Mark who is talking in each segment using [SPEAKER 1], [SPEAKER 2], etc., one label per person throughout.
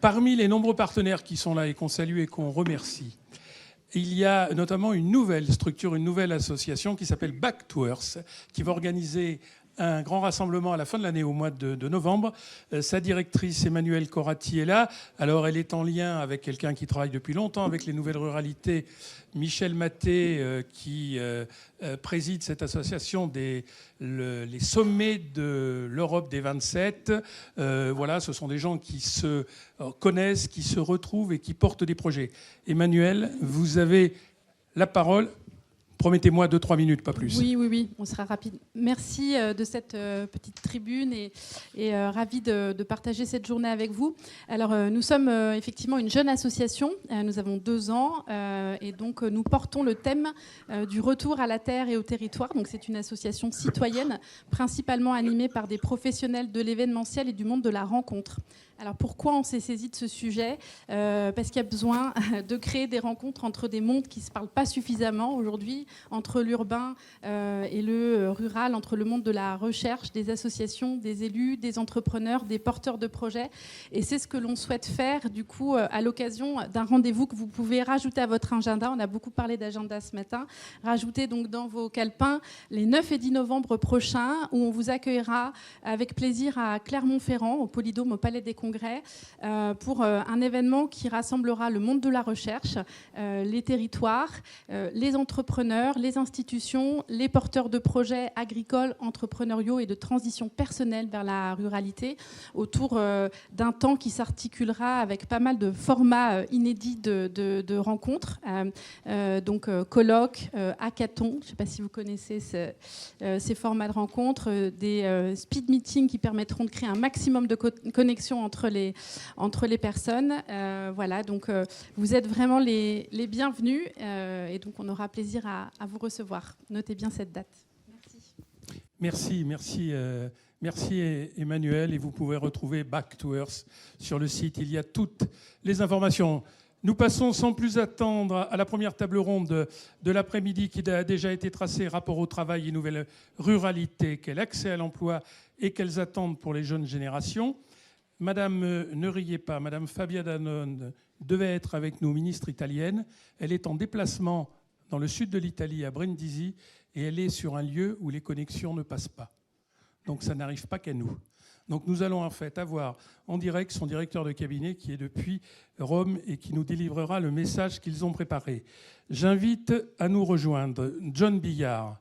[SPEAKER 1] Parmi les nombreux partenaires qui sont là et qu'on salue et qu'on remercie, il y a notamment une nouvelle structure, une nouvelle association qui s'appelle Back to Earth, qui va organiser un grand rassemblement à la fin de l'année, au mois de novembre. Sa directrice, Emmanuelle Corati, est là. Alors, elle est en lien avec quelqu'un qui travaille depuis longtemps avec les nouvelles ruralités, Michel Maté, qui préside cette association les sommets de l'Europe des 27. Voilà, ce sont des gens qui se connaissent, qui se retrouvent et qui portent des projets. Emmanuelle, vous avez la parole. Promettez-moi 2-3 minutes, pas plus.
[SPEAKER 2] Oui, on sera rapide. Merci de cette petite tribune et ravi de partager cette journée avec vous. Alors, nous sommes effectivement une jeune association. Nous avons 2 ans et donc nous portons le thème du retour à la terre et au territoire. Donc, c'est une association citoyenne, principalement animée par des professionnels de l'événementiel et du monde de la rencontre. Alors pourquoi on s'est saisi de ce sujet ? Parce qu'il y a besoin de créer des rencontres entre des mondes qui ne se parlent pas suffisamment aujourd'hui, entre l'urbain et le rural, entre le monde de la recherche, des associations, des élus, des entrepreneurs, des porteurs de projets. Et c'est ce que l'on souhaite faire du coup à l'occasion d'un rendez-vous que vous pouvez rajouter à votre agenda. On a beaucoup parlé d'agenda ce matin. Rajoutez donc dans vos calepins les 9 et 10 novembre prochains où on vous accueillera avec plaisir à Clermont-Ferrand, au Polydôme, au Palais des Congrès, pour un événement qui rassemblera le monde de la recherche, les territoires, les entrepreneurs, les institutions, les porteurs de projets agricoles, entrepreneuriaux et de transition personnelle vers la ruralité, autour d'un temps qui s'articulera avec pas mal de formats inédits de rencontres, donc colloques, hackathons, je ne sais pas si vous connaissez ces formats de rencontres, des speed meetings qui permettront de créer un maximum de connexions entre les personnes. Voilà, donc vous êtes vraiment les bienvenus et donc on aura plaisir à vous recevoir. Notez bien cette date.
[SPEAKER 1] Merci Emmanuel, et vous pouvez retrouver Back to Earth sur le site. Il y a toutes les informations. Nous passons sans plus attendre à la première table ronde de l'après-midi qui a déjà été tracée, rapport au travail et nouvelles ruralités, quel accès à l'emploi et quelles attentes pour les jeunes générations. Madame, ne riez pas, Madame Fabia Danone devait être avec nous, ministre italienne. Elle est en déplacement dans le sud de l'Italie, à Brindisi, et elle est sur un lieu où les connexions ne passent pas. Donc ça n'arrive pas qu'à nous. Donc nous allons en fait avoir en direct son directeur de cabinet qui est depuis Rome et qui nous délivrera le message qu'ils ont préparé. J'invite à nous rejoindre John Billard,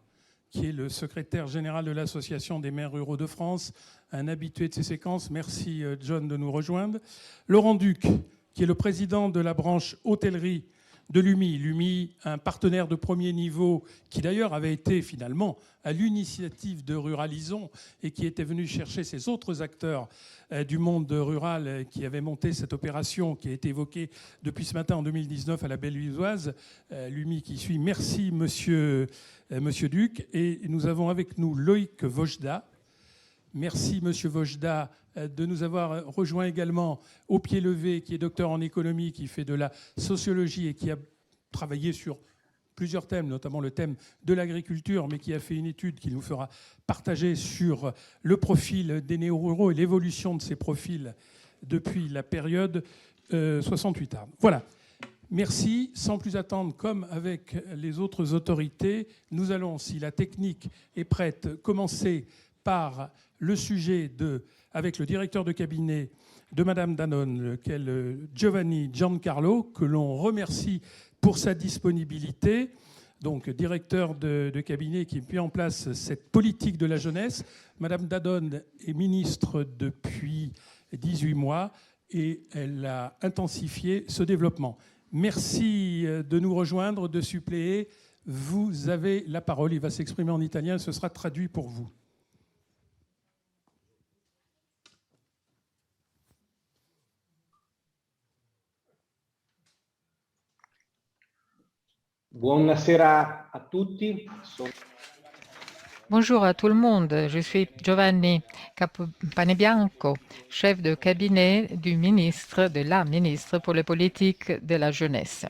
[SPEAKER 1] qui est le secrétaire général de l'Association des maires ruraux de France, un habitué de ces séquences. Merci John de nous rejoindre. Laurent Duc, qui est le président de la branche hôtellerie de l'UMI. L'UMI, un partenaire de premier niveau qui d'ailleurs avait été finalement à l'initiative de Ruralisons et qui était venu chercher ces autres acteurs du monde rural qui avaient monté cette opération qui a été évoquée depuis ce matin en 2019 à la Bellevilloise. L'UMI qui suit. Merci Monsieur Duc. Et nous avons avec nous Loïc Vojda. Merci Monsieur Vojda de nous avoir rejoint également au pied levé, qui est docteur en économie, qui fait de la sociologie et qui a travaillé sur plusieurs thèmes, notamment le thème de l'agriculture, mais qui a fait une étude qui nous fera partager sur le profil des néo-ruraux et l'évolution de ces profils depuis la période 68 ans. Voilà. Merci. Sans plus attendre, comme avec les autres autorités, nous allons, si la technique est prête, commencer par le sujet avec le directeur de cabinet de Madame Danone, lequel Giovanni Giancarlo, que l'on remercie pour sa disponibilité, donc directeur de cabinet qui a mis en place cette politique de la jeunesse. Madame Danone est ministre depuis 18 mois et elle a intensifié ce développement. Merci de nous rejoindre, de suppléer. Vous avez la parole. Il va s'exprimer en italien, ce sera traduit pour vous.
[SPEAKER 3] Buonasera a tutti.
[SPEAKER 4] Bonjour à tout le monde, je suis Giovanni Campanebianco, chef de cabinet du ministre, de la ministre pour les politiques de la jeunesse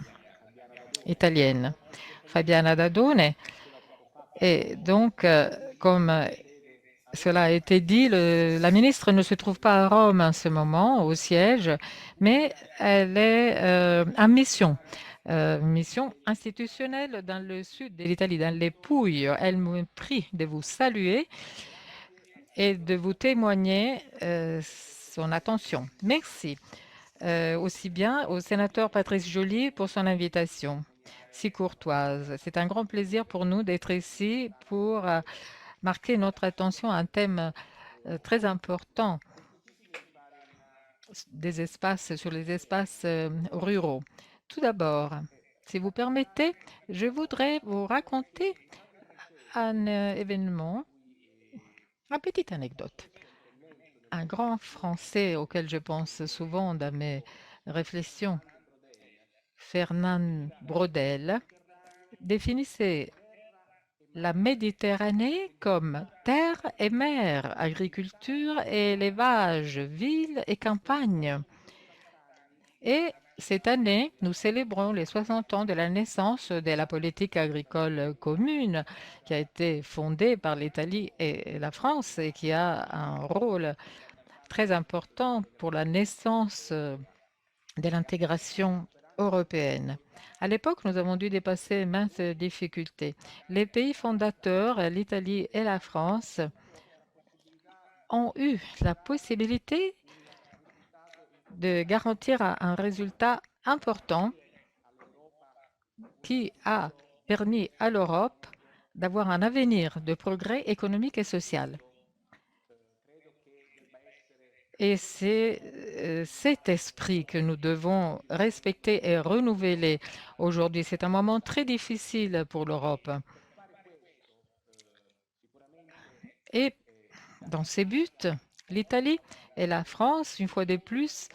[SPEAKER 4] italienne, Fabiana Dadone. Et donc, comme Cela a été dit, la ministre ne se trouve pas à Rome en ce moment, au siège, mais elle est en mission institutionnelle dans le sud de l'Italie, dans les Pouilles. Elle me prie de vous saluer et de vous témoigner son attention. Merci. Aussi bien au sénateur Patrice Joly pour son invitation si courtoise. C'est un grand plaisir pour nous d'être ici pour marquer notre attention à un thème très important sur les espaces ruraux. Tout d'abord, si vous permettez, je voudrais vous raconter un événement, une petite anecdote. Un grand Français auquel je pense souvent dans mes réflexions, Fernand Braudel, définissait la Méditerranée comme terre et mer, agriculture et élevage, ville et campagne. Et cette année, nous célébrons les 60 ans de la naissance de la politique agricole commune qui a été fondée par l'Italie et la France et qui a un rôle très important pour la naissance de l'intégration européenne. À l'époque, nous avons dû dépasser maintes difficultés. Les pays fondateurs, l'Italie et la France, ont eu la possibilité de garantir un résultat important qui a permis à l'Europe d'avoir un avenir de progrès économique et social. Et c'est cet esprit que nous devons respecter et renouveler aujourd'hui. C'est un moment très difficile pour l'Europe. Et dans ces buts, l'Italie et la France, une fois de plus,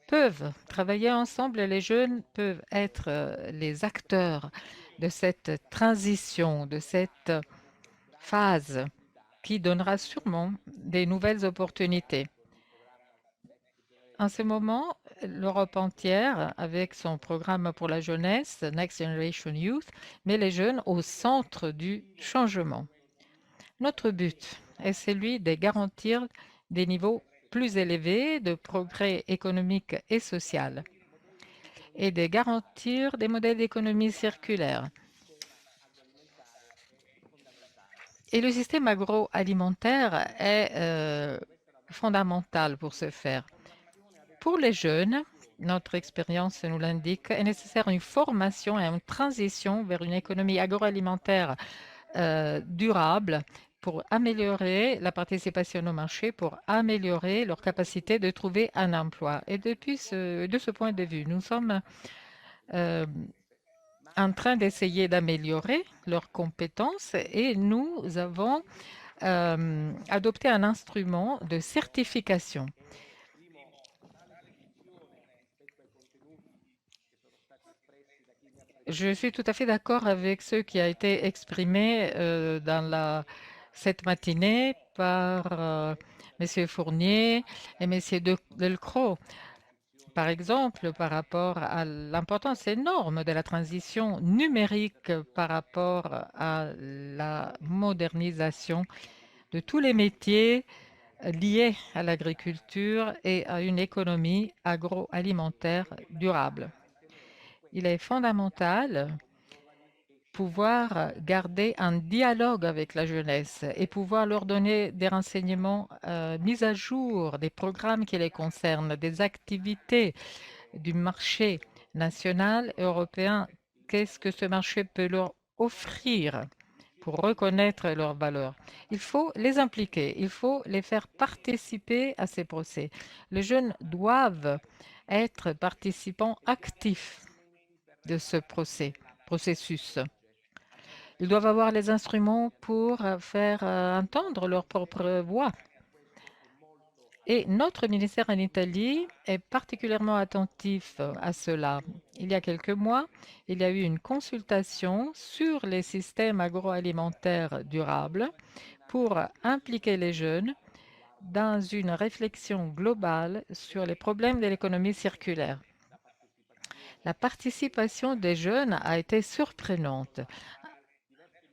[SPEAKER 4] peuvent travailler ensemble et les jeunes peuvent être les acteurs de cette transition, de cette phase qui donnera sûrement des nouvelles opportunités. En ce moment, l'Europe entière, avec son programme pour la jeunesse, Next Generation Youth, met les jeunes au centre du changement. Notre but est celui de garantir des niveaux plus élevés de progrès économique et social et de garantir des modèles d'économie circulaire. Et le système agroalimentaire est fondamental pour ce faire. Pour les jeunes, notre expérience nous l'indique, est nécessaire une formation et une transition vers une économie agroalimentaire durable pour améliorer la participation au marché, pour améliorer leur capacité de trouver un emploi. Et de ce point de vue, nous sommes en train d'essayer d'améliorer leurs compétences et nous avons adopté un instrument de certification. Je suis tout à fait d'accord avec ce qui a été exprimé cette matinée par M. Fournier et M. Delcros. Par exemple, par rapport à l'importance énorme de la transition numérique par rapport à la modernisation de tous les métiers liés à l'agriculture et à une économie agroalimentaire durable. Il est fondamental pouvoir garder un dialogue avec la jeunesse et pouvoir leur donner des renseignements mis à jour, des programmes qui les concernent, des activités du marché national et européen. Qu'est-ce que ce marché peut leur offrir pour reconnaître leurs valeurs? Il faut les impliquer, il faut les faire participer à ces procès. Les jeunes doivent être participants actifs de ce processus. Ils doivent avoir les instruments pour faire entendre leur propre voix. Et notre ministère en Italie est particulièrement attentif à cela. Il y a quelques mois, il y a eu une consultation sur les systèmes agroalimentaires durables pour impliquer les jeunes dans une réflexion globale sur les problèmes de l'économie circulaire. La participation des jeunes a été surprenante.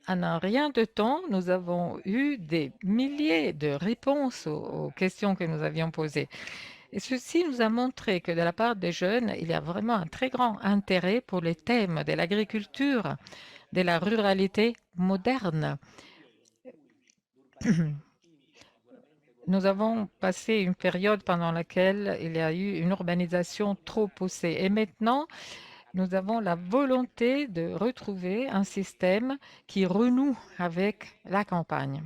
[SPEAKER 4] En un rien de temps, nous avons eu des milliers de réponses aux questions que nous avions posées. Et ceci nous a montré que de la part des jeunes, il y a vraiment un très grand intérêt pour les thèmes de l'agriculture, de la ruralité moderne. Nous avons passé une période pendant laquelle il y a eu une urbanisation trop poussée. Et maintenant, nous avons la volonté de retrouver un système qui renoue avec la campagne.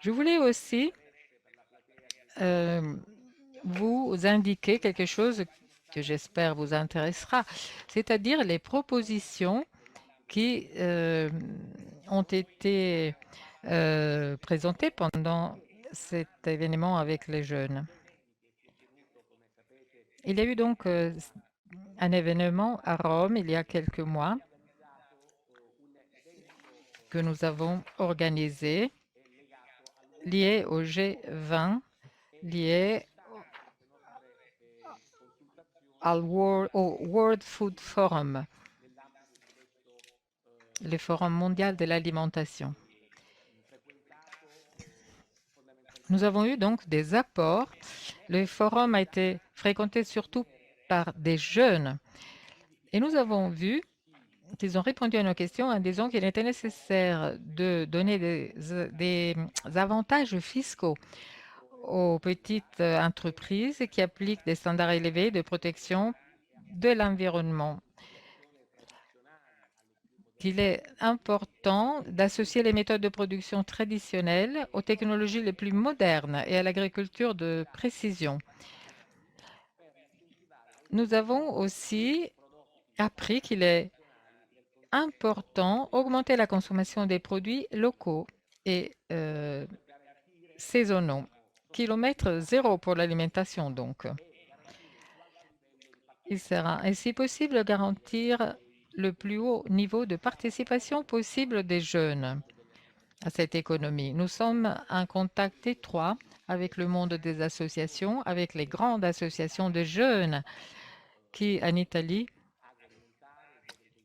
[SPEAKER 4] Je voulais aussi vous indiquer quelque chose que j'espère vous intéressera, c'est-à-dire les propositions qui ont été présentées pendant cet événement avec les jeunes. Il y a eu donc un événement à Rome il y a quelques mois que nous avons organisé, lié au G20, lié au World Food Forum, le Forum mondial de l'alimentation. Nous avons eu donc des apports. Le forum a été fréquenté surtout par des jeunes. Et nous avons vu qu'ils ont répondu à nos questions en disant qu'il était nécessaire de donner des avantages fiscaux aux petites entreprises qui appliquent des standards élevés de protection de l'environnement. Il est important d'associer les méthodes de production traditionnelles aux technologies les plus modernes et à l'agriculture de précision. Nous avons aussi appris qu'il est important d'augmenter la consommation des produits locaux et saisonnaux. Kilomètre zéro pour l'alimentation, donc. Il sera ainsi possible de garantir le plus haut niveau de participation possible des jeunes à cette économie. Nous sommes en contact étroit avec le monde des associations, avec les grandes associations de jeunes qui, en Italie,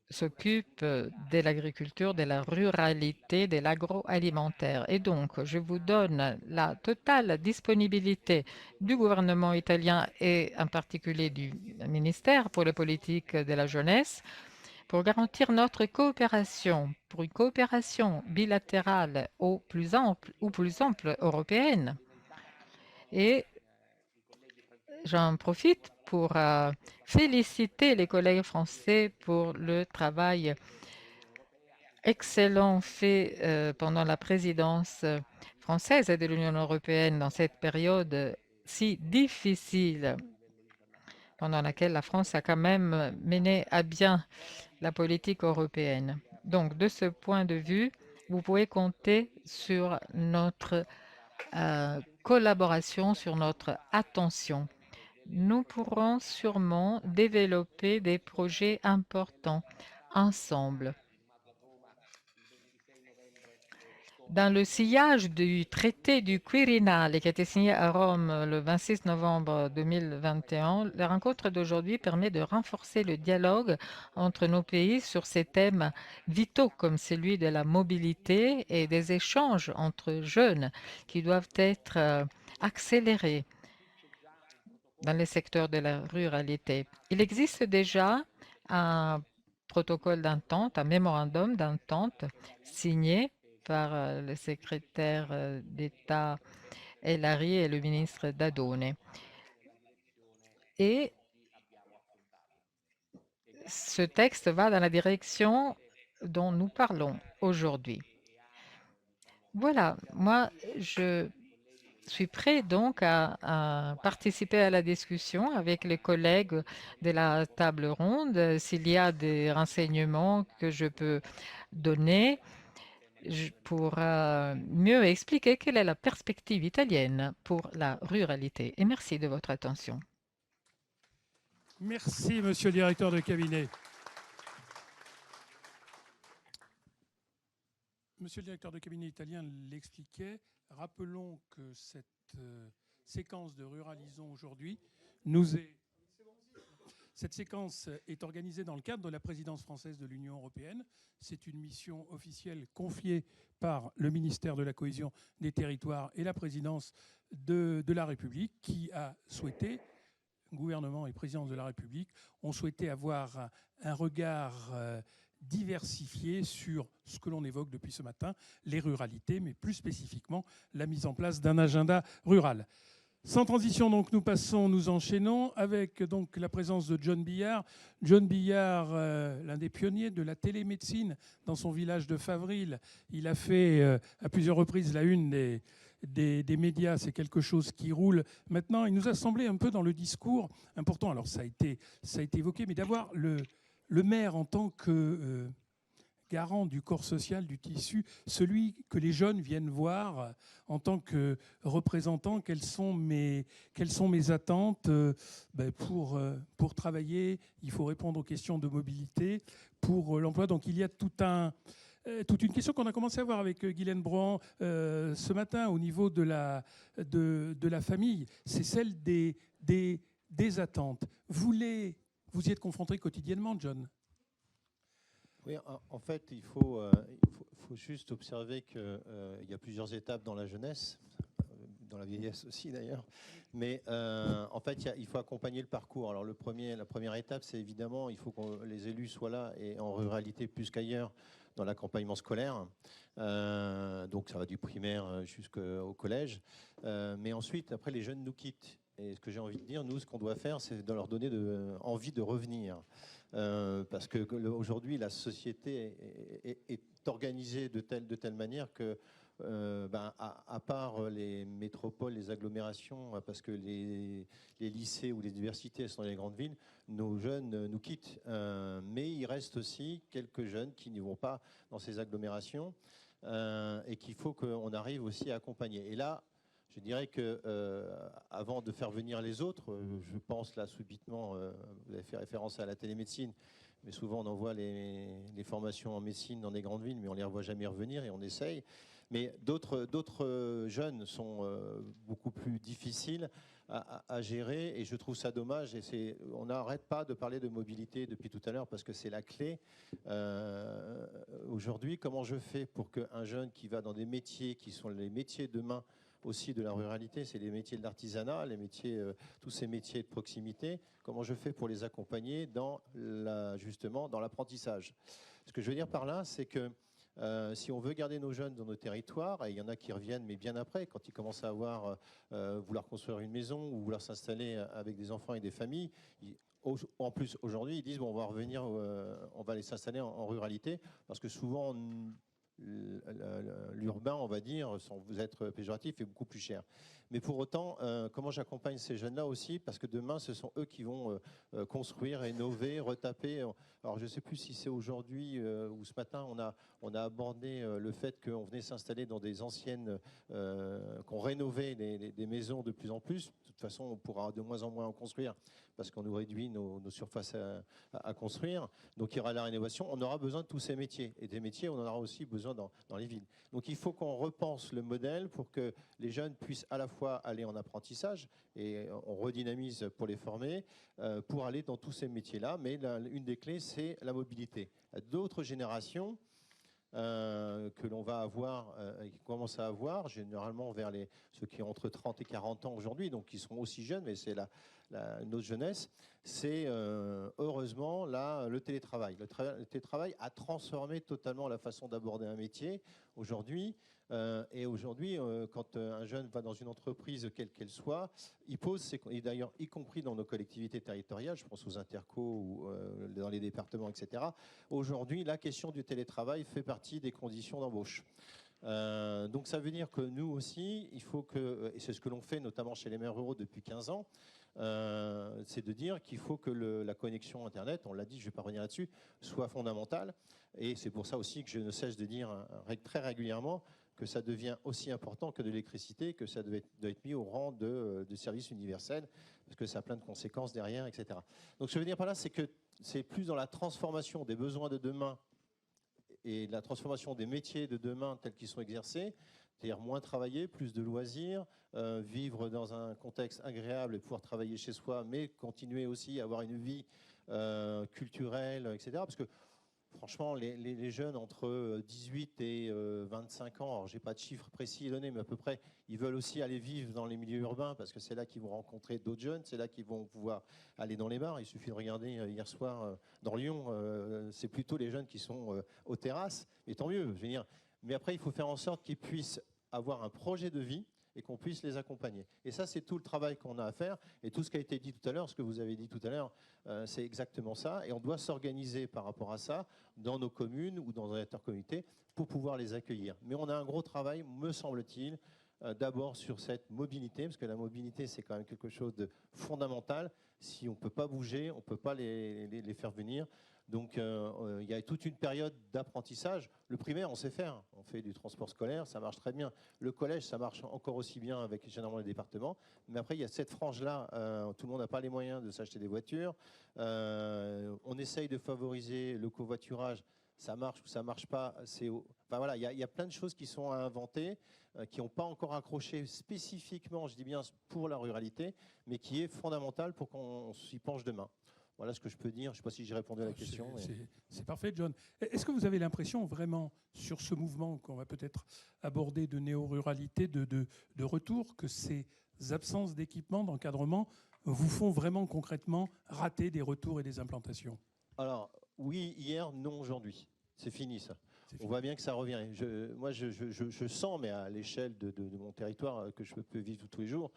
[SPEAKER 4] s'occupent de l'agriculture, de la ruralité, de l'agroalimentaire. Et donc, je vous donne la totale disponibilité du gouvernement italien et en particulier du ministère pour les politiques de la jeunesse pour garantir notre coopération, pour une coopération bilatérale ou plus ample européenne. Et j'en profite pour féliciter les collègues français pour le travail excellent fait pendant la présidence française de l'Union européenne dans cette période si difficile pendant laquelle la France a quand même mené à bien la politique européenne. Donc, de ce point de vue, vous pouvez compter sur notre collaboration, sur notre attention. Nous pourrons sûrement développer des projets importants ensemble. Dans le sillage du traité du Quirinal qui a été signé à Rome le 26 novembre 2021, la rencontre d'aujourd'hui permet de renforcer le dialogue entre nos pays sur ces thèmes vitaux comme celui de la mobilité et des échanges entre jeunes qui doivent être accélérés dans les secteurs de la ruralité. Il existe déjà un protocole d'entente, un mémorandum d'entente signé par le secrétaire d'État El Ari et le ministre Dadone. Et ce texte va dans la direction dont nous parlons aujourd'hui. Voilà, moi, je suis prêt donc à participer à la discussion avec les collègues de la table ronde. S'il y a des renseignements que je peux donner pour mieux expliquer quelle est la perspective italienne pour la ruralité. Et merci de votre attention.
[SPEAKER 1] Merci, monsieur le directeur de cabinet. Monsieur le directeur de cabinet italien l'expliquait. Rappelons que cette séquence de Ruralisons aujourd'hui nous est Cette séquence est organisée dans le cadre de la présidence française de l'Union européenne. C'est une mission officielle confiée par le ministère de la Cohésion des Territoires et la présidence de la République qui a souhaité, gouvernement et présidence de la République, ont souhaité avoir un regard diversifié sur ce que l'on évoque depuis ce matin, les ruralités, mais plus spécifiquement la mise en place d'un agenda rural. Sans transition, donc, nous enchaînons avec donc la présence de John Billard. John Billard, l'un des pionniers de la télémédecine dans son village de Favril. Il a fait à plusieurs reprises la une des médias. C'est quelque chose qui roule maintenant. Il nous a semblé un peu dans le discours important, alors ça a été évoqué, mais d'avoir le maire en tant que garant du corps social, du tissu, celui que les jeunes viennent voir en tant que représentant. Quelles sont mes attentes pour travailler? Il faut répondre aux questions de mobilité, pour l'emploi. Donc il y a toute une question qu'on a commencé à voir avec Guylaine Brohan ce matin au niveau de la famille. C'est celle des attentes. Vous y êtes confronté quotidiennement, John?
[SPEAKER 5] Oui, en fait, il faut juste observer qu'il y a plusieurs étapes dans la jeunesse, dans la vieillesse aussi d'ailleurs, mais en fait, il faut accompagner le parcours. Alors la première étape, c'est évidemment, il faut que les élus soient là, et en ruralité plus qu'ailleurs, dans l'accompagnement scolaire. Donc ça va du primaire jusqu'au collège. Mais ensuite, après, les jeunes nous quittent. Et ce que j'ai envie de dire, nous, ce qu'on doit faire, c'est de leur donner envie de revenir. Parce qu'aujourd'hui, la société est organisée de telle manière que, à part les métropoles, les agglomérations, parce que les lycées ou les universités sont dans les grandes villes, nos jeunes nous quittent. Mais il reste aussi quelques jeunes qui n'y vont pas dans ces agglomérations et qu'il faut qu'on arrive aussi à accompagner. Et là, je dirais que avant de faire venir les autres, je pense là subitement, vous avez fait référence à la télémédecine, mais souvent on envoie les formations en médecine dans des grandes villes, mais on ne les revoit jamais revenir et on essaye. Mais d'autres jeunes sont beaucoup plus difficiles à gérer et je trouve ça dommage. Et on n'arrête pas de parler de mobilité depuis tout à l'heure parce que c'est la clé. Aujourd'hui, comment je fais pour qu'un jeune qui va dans des métiers qui sont les métiers de main aussi de la ruralité, c'est les métiers de l'artisanat, tous ces métiers de proximité. Comment je fais pour les accompagner justement dans l'apprentissage? Ce que je veux dire par là, c'est que si on veut garder nos jeunes dans nos territoires, et il y en a qui reviennent, mais bien après, quand ils commencent à vouloir construire une maison ou vouloir s'installer avec des enfants et des familles, en plus, aujourd'hui, ils disent bon, on va revenir, on va aller s'installer en ruralité, parce que souvent, l'urbain, on va dire, sans vous être péjoratif, est beaucoup plus cher. Mais pour autant, comment j'accompagne ces jeunes-là aussi? Parce que demain, ce sont eux qui vont construire, rénover, retaper. Alors, je ne sais plus si c'est aujourd'hui ou ce matin, on a abordé le fait qu'on venait s'installer dans des anciennes, qu'on rénovait des maisons de plus en plus. De toute façon, on pourra de moins en moins en construire parce qu'on nous réduit nos surfaces à construire. Donc, il y aura la rénovation. On aura besoin de tous ces métiers. Et des métiers, on en aura aussi besoin dans les villes. Donc, il faut qu'on repense le modèle pour que les jeunes puissent à la fois aller en apprentissage et on redynamise pour les former pour aller dans tous ces métiers-là. Mais une des clés, c'est la mobilité. D'autres générations que l'on va avoir et qui commencent à avoir, généralement vers ceux qui ont entre 30 et 40 ans aujourd'hui, donc qui sont aussi jeunes, mais c'est notre jeunesse, c'est heureusement là, le télétravail. Le télétravail a transformé totalement la façon d'aborder un métier aujourd'hui. Et aujourd'hui, quand un jeune va dans une entreprise, quelle qu'elle soit, il pose, et d'ailleurs y compris dans nos collectivités territoriales, je pense aux intercos ou dans les départements, etc. Aujourd'hui, la question du télétravail fait partie des conditions d'embauche. Donc ça veut dire que nous aussi, il faut que, et c'est ce que l'on fait notamment chez les maires ruraux depuis 15 ans, c'est de dire qu'il faut que la connexion Internet, on l'a dit, je ne vais pas revenir là-dessus, soit fondamentale. Et c'est pour ça aussi que je ne cesse de dire très régulièrement que ça devient aussi important que de l'électricité, que ça doit être mis au rang de service universel, parce que ça a plein de conséquences derrière, etc. Donc ce que je veux dire par là, c'est que c'est plus dans la transformation des besoins de demain et la transformation des métiers de demain tels qu'ils sont exercés, c'est-à-dire moins travailler, plus de loisirs, vivre dans un contexte agréable et pouvoir travailler chez soi, mais continuer aussi à avoir une vie culturels, etc. Parce que franchement, les jeunes entre 18 et 25 ans, alors j'ai pas de chiffres précis à donner, mais à peu près, ils veulent aussi aller vivre dans les milieux urbains parce que c'est là qu'ils vont rencontrer d'autres jeunes, c'est là qu'ils vont pouvoir aller dans les bars. Il suffit de regarder hier soir dans Lyon, c'est plutôt les jeunes qui sont aux terrasses, et tant mieux, je veux dire. Mais après, il faut faire en sorte qu'ils puissent avoir un projet de vie et qu'on puisse les accompagner. Et ça, c'est tout le travail qu'on a à faire. Et tout ce qui a été dit tout à l'heure, ce que vous avez dit tout à l'heure, c'est exactement ça. Et on doit s'organiser par rapport à ça dans nos communes ou dans nos intercommunautés pour pouvoir les accueillir. Mais on a un gros travail, me semble-t-il, d'abord sur cette mobilité, parce que la mobilité, c'est quand même quelque chose de fondamental. Si on ne peut pas bouger, on ne peut pas les faire venir. Donc, il y a toute une période d'apprentissage. Le primaire, on sait faire. On fait du transport scolaire, ça marche très bien. Le collège, ça marche encore aussi bien avec généralement les départements. Mais après, il y a cette frange-là. Tout le monde n'a pas les moyens de s'acheter des voitures. On essaye de favoriser le covoiturage. Ça marche ou ça marche pas. Enfin, voilà, il y a plein de choses qui sont à inventer, qui n'ont pas encore accroché spécifiquement, je dis bien pour la ruralité, mais qui est fondamental pour qu'on s'y penche demain. Voilà ce que je peux dire. Je ne sais pas si j'ai répondu à la question.
[SPEAKER 1] C'est parfait, John. Est-ce que vous avez l'impression vraiment, sur ce mouvement qu'on va peut-être aborder de néo-ruralité, de retour, que ces absences d'équipement, d'encadrement, vous font vraiment concrètement rater des retours et des implantations?
[SPEAKER 5] Alors, oui, hier, non, aujourd'hui. C'est fini, ça. On voit bien que ça revient. Moi, je sens, mais à l'échelle de mon territoire que je peux vivre tous les jours,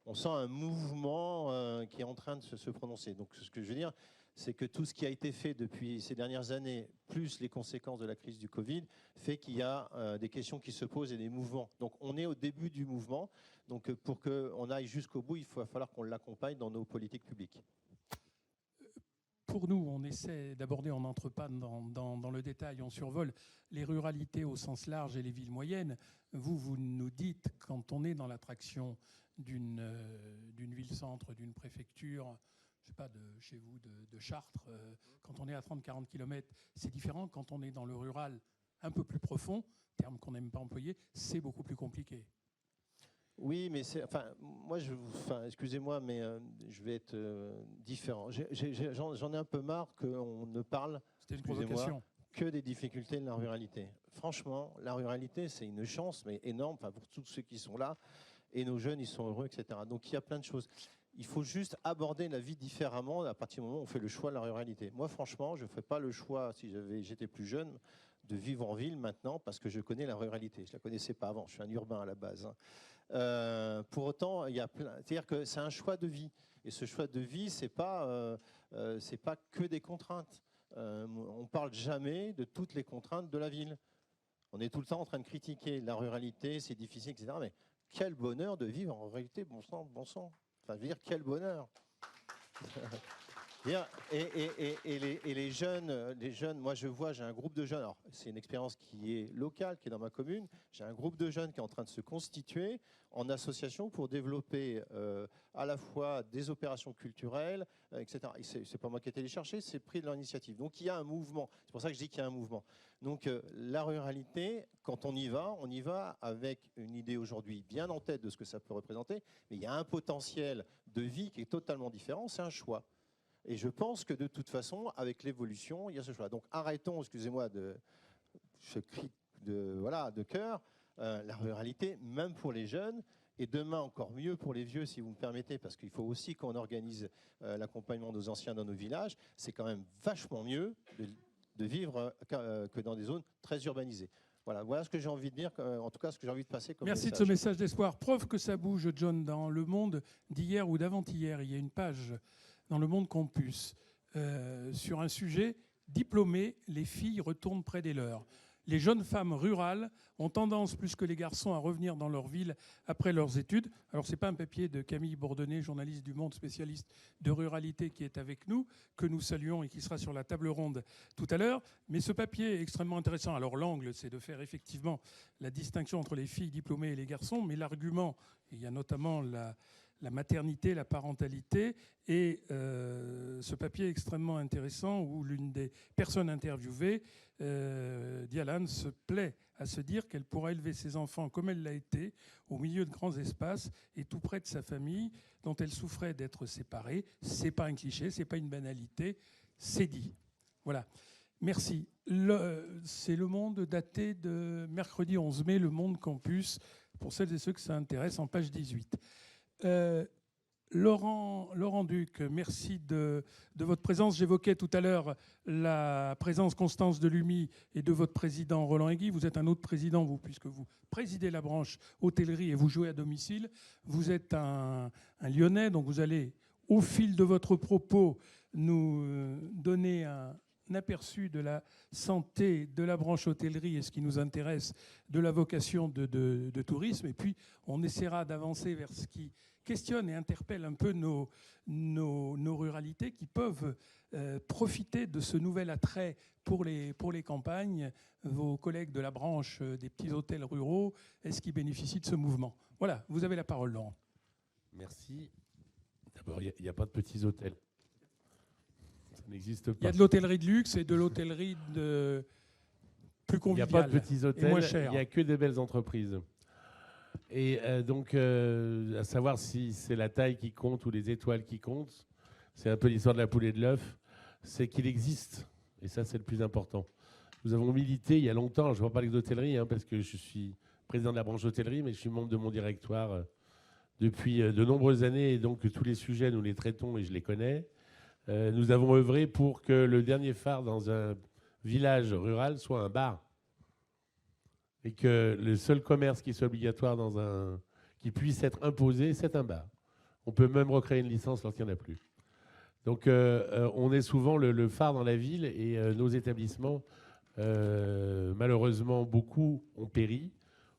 [SPEAKER 5] on sent un mouvement qui est en train de se prononcer. Donc, ce que je veux dire, c'est que tout ce qui a été fait depuis ces dernières années, plus les conséquences de la crise du Covid, fait qu'il y a des questions qui se posent et des mouvements. Donc, on est au début du mouvement. Donc, pour qu'on aille jusqu'au bout, il va falloir qu'on l'accompagne dans nos politiques publiques.
[SPEAKER 1] Pour nous, on essaie d'aborder, on n'entre pas dans le détail, on survole les ruralités au sens large et les villes moyennes. Vous nous dites, quand on est dans l'attraction d'une ville-centre, d'une préfecture, je sais pas, chez vous, de Chartres, quand on est à 30-40 km, c'est différent. Quand on est dans le rural un peu plus profond, terme qu'on n'aime pas employer, c'est beaucoup plus compliqué.
[SPEAKER 5] Oui, mais moi, excusez-moi, mais je vais être différent. J'en ai un peu marre qu'on ne parle, excusez-moi, que des difficultés de la ruralité. Franchement, la ruralité, c'est une chance, mais énorme, pour tous ceux qui sont là, et nos jeunes, ils sont heureux, etc. Donc, il y a plein de choses. Il faut juste aborder la vie différemment à partir du moment où on fait le choix de la ruralité. Moi, franchement, je ne ferais pas le choix, si j'étais plus jeune, de vivre en ville maintenant parce que je connais la ruralité. Je ne la connaissais pas avant. Je suis un urbain à la base. Pour autant, il y a plein. C'est-à-dire que c'est un choix de vie. Et ce choix de vie, c'est pas que des contraintes. On ne parle jamais de toutes les contraintes de la ville. On est tout le temps en train de critiquer la ruralité, c'est difficile, etc. Mais quel bonheur de vivre en ruralité, bon sang. Enfin, je veux dire, quel bonheur. Et les jeunes, moi je vois, j'ai un groupe de jeunes, alors c'est une expérience qui est locale, qui est dans ma commune, j'ai un groupe de jeunes qui est en train de se constituer en association pour développer à la fois des opérations culturelles, etc. C'est pas moi qui ai été les chercher, c'est pris de leur initiative. Donc il y a un mouvement, c'est pour ça que je dis qu'il y a un mouvement. Donc la ruralité, quand on y va avec une idée aujourd'hui bien en tête de ce que ça peut représenter, mais il y a un potentiel de vie qui est totalement différent, c'est un choix. Et je pense que de toute façon, avec l'évolution, il y a ce choix. Donc arrêtons, excusez-moi, ce cri de cœur, la ruralité, même pour les jeunes, et demain encore mieux pour les vieux, si vous me permettez, parce qu'il faut aussi qu'on organise l'accompagnement de nos anciens dans nos villages. C'est quand même vachement mieux de vivre que dans des zones très urbanisées. Voilà ce que j'ai envie de dire, en tout cas ce que j'ai envie de passer comme
[SPEAKER 1] Merci
[SPEAKER 5] message.
[SPEAKER 1] de ce message d'espoir. Preuve que ça bouge, John, dans Le Monde d'hier ou d'avant-hier. Il y a une page dans Le Monde Campus sur un sujet « Diplômées, les filles retournent près des leurs ». Les jeunes femmes rurales ont tendance, plus que les garçons, à revenir dans leur ville après leurs études. Alors, ce n'est pas un papier de Camille Bourdonnais, journaliste du Monde, spécialiste de ruralité, qui est avec nous, que nous saluons et qui sera sur la table ronde tout à l'heure. Mais ce papier est extrêmement intéressant. Alors, l'angle, c'est de faire effectivement la distinction entre les filles diplômées et les garçons. Mais l'argument, il y a notamment la maternité, la parentalité, et ce papier extrêmement intéressant où l'une des personnes interviewées, Dialane, se plaît à se dire qu'elle pourra élever ses enfants comme elle l'a été, au milieu de grands espaces et tout près de sa famille, dont elle souffrait d'être séparée. C'est pas un cliché, c'est pas une banalité, c'est dit. Voilà. Merci. C'est Le Monde daté de mercredi 11 mai, Le Monde Campus, pour celles et ceux que ça intéresse, en page 18. Laurent Duc, merci de votre présence. J'évoquais tout à l'heure la présence Constance Delumi et de votre président Roland Aiguille. Vous êtes un autre président, vous, puisque vous présidez la branche hôtellerie et vous jouez à domicile. Vous êtes un Lyonnais, donc vous allez, au fil de votre propos, nous donner un aperçu de la santé de la branche hôtellerie et ce qui nous intéresse de la vocation de tourisme. Et puis, on essaiera d'avancer vers ce qui questionne et interpelle un peu nos ruralités qui peuvent profiter de ce nouvel attrait pour les campagnes. Vos collègues de la branche des petits hôtels ruraux, est-ce qu'ils bénéficient de ce mouvement? Voilà, vous avez la parole, Laurent.
[SPEAKER 6] Merci. D'abord, il n'y a pas de petits hôtels. Ça n'existe pas.
[SPEAKER 1] Il y a de l'hôtellerie de luxe et de l'hôtellerie plus conviviale.
[SPEAKER 6] Il n'y a pas de petits hôtels,
[SPEAKER 1] moins cher.
[SPEAKER 6] il n'y a que des belles entreprises. Et donc, à savoir si c'est la taille qui compte ou les étoiles qui comptent, c'est un peu l'histoire de la poule et de l'œuf, c'est qu'il existe. Et ça, c'est le plus important. Nous avons milité il y a longtemps, je ne vais pas parler d'hôtellerie, parce que je suis président de la branche hôtellerie, mais je suis membre de mon directoire depuis de nombreuses années. Et donc, tous les sujets, nous les traitons et je les connais. Nous avons œuvré pour que le dernier phare dans un village rural soit un bar. Et que le seul commerce qui soit obligatoire qui puisse être imposé, c'est un bar. On peut même recréer une licence lorsqu'il n'y en a plus. Donc on est souvent le phare dans la ville et nos établissements, malheureusement, beaucoup ont péri.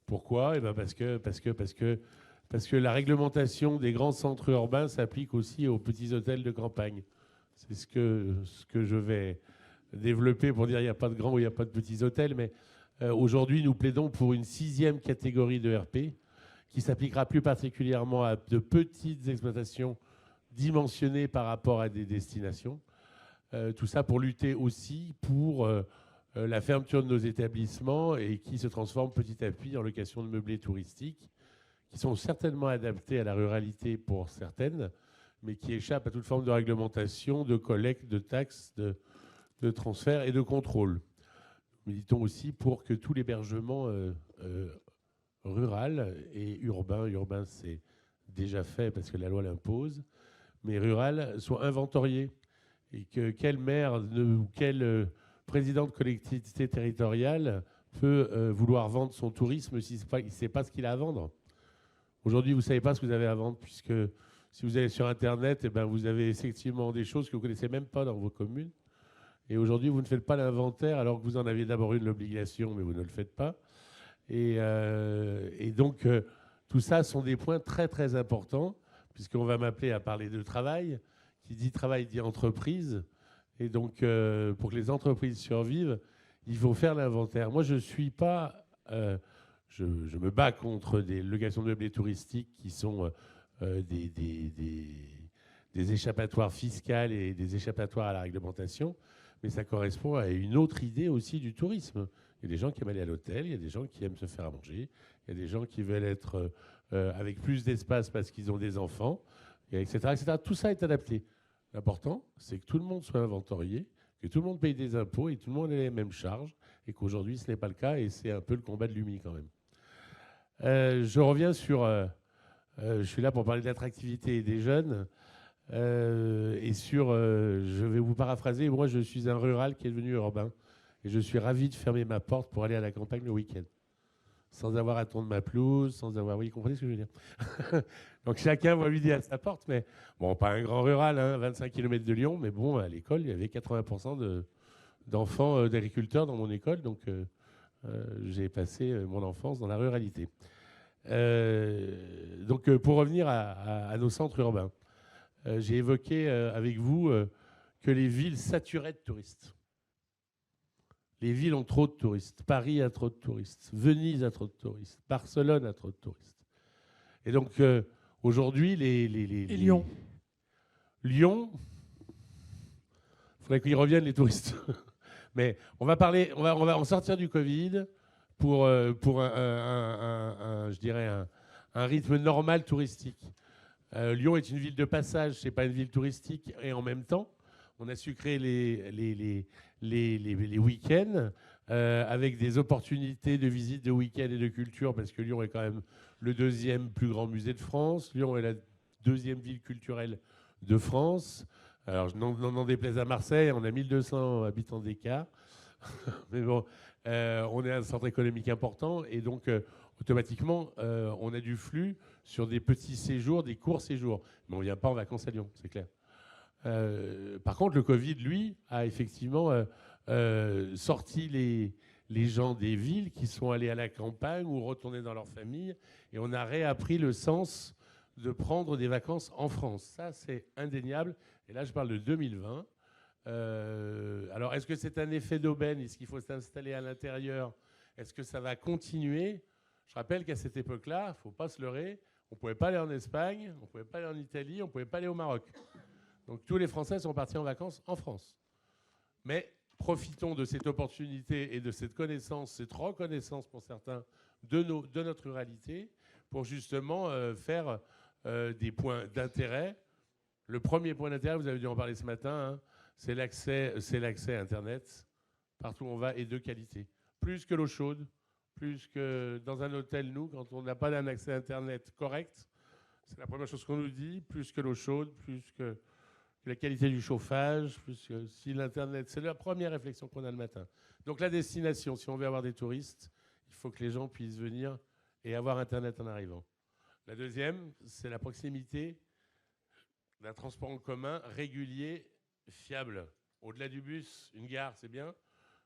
[SPEAKER 6] Pourquoi ? Parce que la réglementation des grands centres urbains s'applique aussi aux petits hôtels de campagne. C'est ce que je vais développer pour dire qu'il n'y a pas de grands ou il n'y a pas de petits hôtels, mais aujourd'hui, nous plaidons pour une 6e catégorie de RP qui s'appliquera plus particulièrement à de petites exploitations dimensionnées par rapport à des destinations. Tout ça pour lutter aussi pour la fermeture de nos établissements et qui se transforment petit à petit en location de meublés touristiques qui sont certainement adaptés à la ruralité pour certaines, mais qui échappent à toute forme de réglementation, de collecte, de taxes, de transfert et de contrôle. Nous militons aussi pour que tout l'hébergement rural et urbain c'est déjà fait parce que la loi l'impose, mais rural soit inventorié et que quel maire ou quel président de collectivité territoriale peut vouloir vendre son tourisme s'il ne sait pas ce qu'il a à vendre. Aujourd'hui, vous ne savez pas ce que vous avez à vendre puisque si vous allez sur Internet, vous avez effectivement des choses que vous ne connaissez même pas dans vos communes. Et aujourd'hui, vous ne faites pas l'inventaire alors que vous en avez d'abord eu l'obligation, mais vous ne le faites pas. Et donc, tout ça sont des points très, très importants, puisqu'on va m'appeler à parler de travail. Qui dit travail dit entreprise. Et donc, pour que les entreprises survivent, il faut faire l'inventaire. Moi, je ne suis pas... je me bats contre des locations de meublés touristiques qui sont des échappatoires fiscales et des échappatoires à la réglementation. Mais ça correspond à une autre idée aussi du tourisme. Il y a des gens qui aiment aller à l'hôtel, il y a des gens qui aiment se faire à manger, il y a des gens qui veulent être avec plus d'espace parce qu'ils ont des enfants, etc., etc. Tout ça est adapté. L'important, c'est que tout le monde soit inventorié, que tout le monde paye des impôts et tout le monde ait les mêmes charges, et qu'aujourd'hui, ce n'est pas le cas, et c'est un peu le combat de l'UMI quand même. Je reviens sur... je suis là pour parler de l'attractivité des jeunes. Et je vais vous paraphraser, moi je suis un rural qui est devenu urbain et je suis ravi de fermer ma porte pour aller à la campagne le week-end sans avoir à tondre ma pelouse, sans avoir... Oui, vous comprenez ce que je veux dire. Donc chacun va midi à sa porte, mais bon, pas un grand rural, 25 km de Lyon, mais bon, à l'école, il y avait 80% d'enfants d'agriculteurs dans mon école, donc j'ai passé mon enfance dans la ruralité. Donc pour revenir à nos centres urbains, j'ai évoqué avec vous que les villes saturaient de touristes. Les villes ont trop de touristes. Paris a trop de touristes. Venise a trop de touristes. Barcelone a trop de touristes. Et donc, aujourd'hui,
[SPEAKER 1] Et Lyon ?
[SPEAKER 6] Lyon, faudrait qu'ils reviennent, les touristes. Mais on va en sortir du Covid pour je dirais un rythme normal touristique. Lyon est une ville de passage, c'est pas une ville touristique, et en même temps, on a su créer les week-ends avec des opportunités de visite de week-end et de culture, parce que Lyon est quand même le deuxième plus grand musée de France. Lyon est la deuxième ville culturelle de France. Alors, n'en déplaise à Marseille, on a 1200 habitants d'écart. Mais bon, on est un centre économique important, et donc automatiquement, on a du flux sur des petits séjours, des courts séjours. Mais on ne vient pas en vacances à Lyon, c'est clair. Par contre, le Covid, lui, a effectivement sorti les gens des villes qui sont allés à la campagne ou retournés dans leur famille, et on a réappris le sens de prendre des vacances en France. Ça, c'est indéniable. Et là, je parle de 2020. Alors, est-ce que c'est un effet d'aubaine? Est-ce qu'il faut s'installer à l'intérieur? Est-ce que ça va continuer? Je rappelle qu'à cette époque-là, il ne faut pas se leurrer, on ne pouvait pas aller en Espagne, on ne pouvait pas aller en Italie, on ne pouvait pas aller au Maroc. Donc tous les Français sont partis en vacances en France. Mais profitons de cette opportunité et de cette connaissance, cette reconnaissance pour certains de notre ruralité, pour justement faire des points d'intérêt. Le premier point d'intérêt, vous avez dû en parler ce matin, hein, c'est l'accès à Internet, partout où on va, et de qualité. Plus que l'eau chaude, plus que dans un hôtel, nous, quand on n'a pas d'un accès à Internet correct, c'est la première chose qu'on nous dit, plus que l'eau chaude, plus que la qualité du chauffage, plus que si l'Internet, c'est la première réflexion qu'on a le matin. Donc la destination, si on veut avoir des touristes, il faut que les gens puissent venir et avoir Internet en arrivant. La deuxième, c'est la proximité d'un transport en commun régulier, fiable. Au-delà du bus, une gare, c'est bien.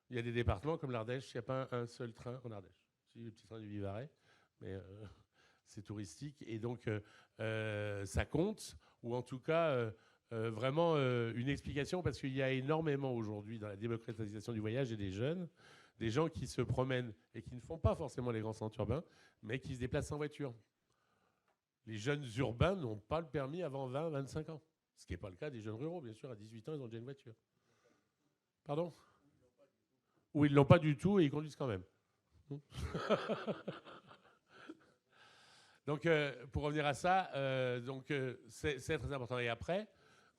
[SPEAKER 6] Il y a des départements comme l'Ardèche, il n'y a pas un seul train en Ardèche. Si, le petit train du Vivarais, mais c'est touristique. Et donc, ça compte, ou en tout cas, vraiment une explication, parce qu'il y a énormément aujourd'hui, dans la démocratisation du voyage, et des jeunes, des gens qui se promènent et qui ne font pas forcément les grands centres urbains, mais qui se déplacent en voiture. Les jeunes urbains n'ont pas le permis avant 20, 25 ans. Ce qui n'est pas le cas des jeunes ruraux, bien sûr. À 18 ans, ils ont déjà une voiture. Pardon ? Ou ils ne l'ont pas du tout et ils conduisent quand même. Donc, pour revenir à ça, c'est très important. Et après,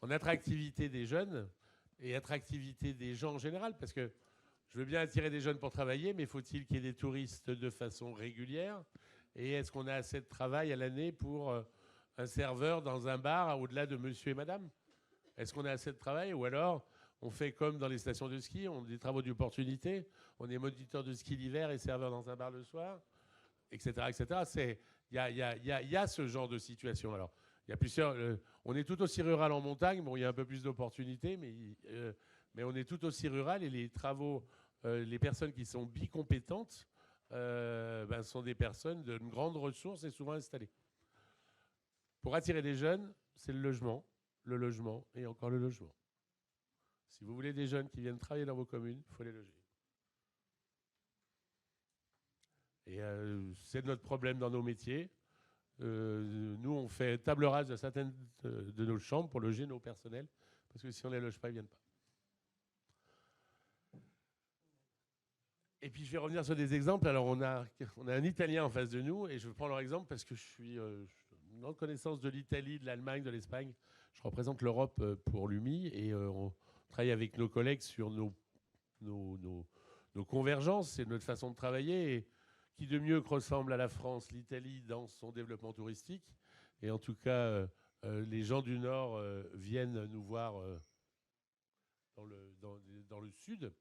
[SPEAKER 6] en attractivité des jeunes et attractivité des gens en général, parce que je veux bien attirer des jeunes pour travailler, mais faut-il qu'il y ait des touristes de façon régulière? Et est-ce qu'on a assez de travail à l'année pour un serveur dans un bar au-delà de monsieur et madame? Est-ce qu'on a assez de travail? Ou alors, on fait comme dans les stations de ski, on a des travaux d'opportunité, on est moniteur de ski l'hiver et serveur dans un bar le soir, etc. etc. Il y a ce genre de situation. Alors, il y a plusieurs. On est tout aussi rural en montagne. Bon, il y a un peu plus d'opportunités, mais on est tout aussi rural, et les travaux, les personnes qui sont bicompétentes, sont des personnes d'une grande ressource et souvent installées. Pour attirer des jeunes, c'est le logement et encore le logement. Si vous voulez des jeunes qui viennent travailler dans vos communes, il faut les loger. Et c'est notre problème dans nos métiers. Nous, on fait table rase de certaines de nos chambres pour loger nos personnels, parce que si on ne les loge pas, ils ne viennent pas. Et puis, je vais revenir sur des exemples. Alors, on a un Italien en face de nous, et je prends leur exemple parce que je suis une grande connaissance de l'Italie, de l'Allemagne, de l'Espagne. Je représente l'Europe pour l'UMI, et on travaille avec nos collègues sur nos convergences et notre façon de travailler. Et qui de mieux que ressemble à la France, l'Italie, dans son développement touristique. Et en tout cas, les gens du Nord viennent nous voir dans le Sud.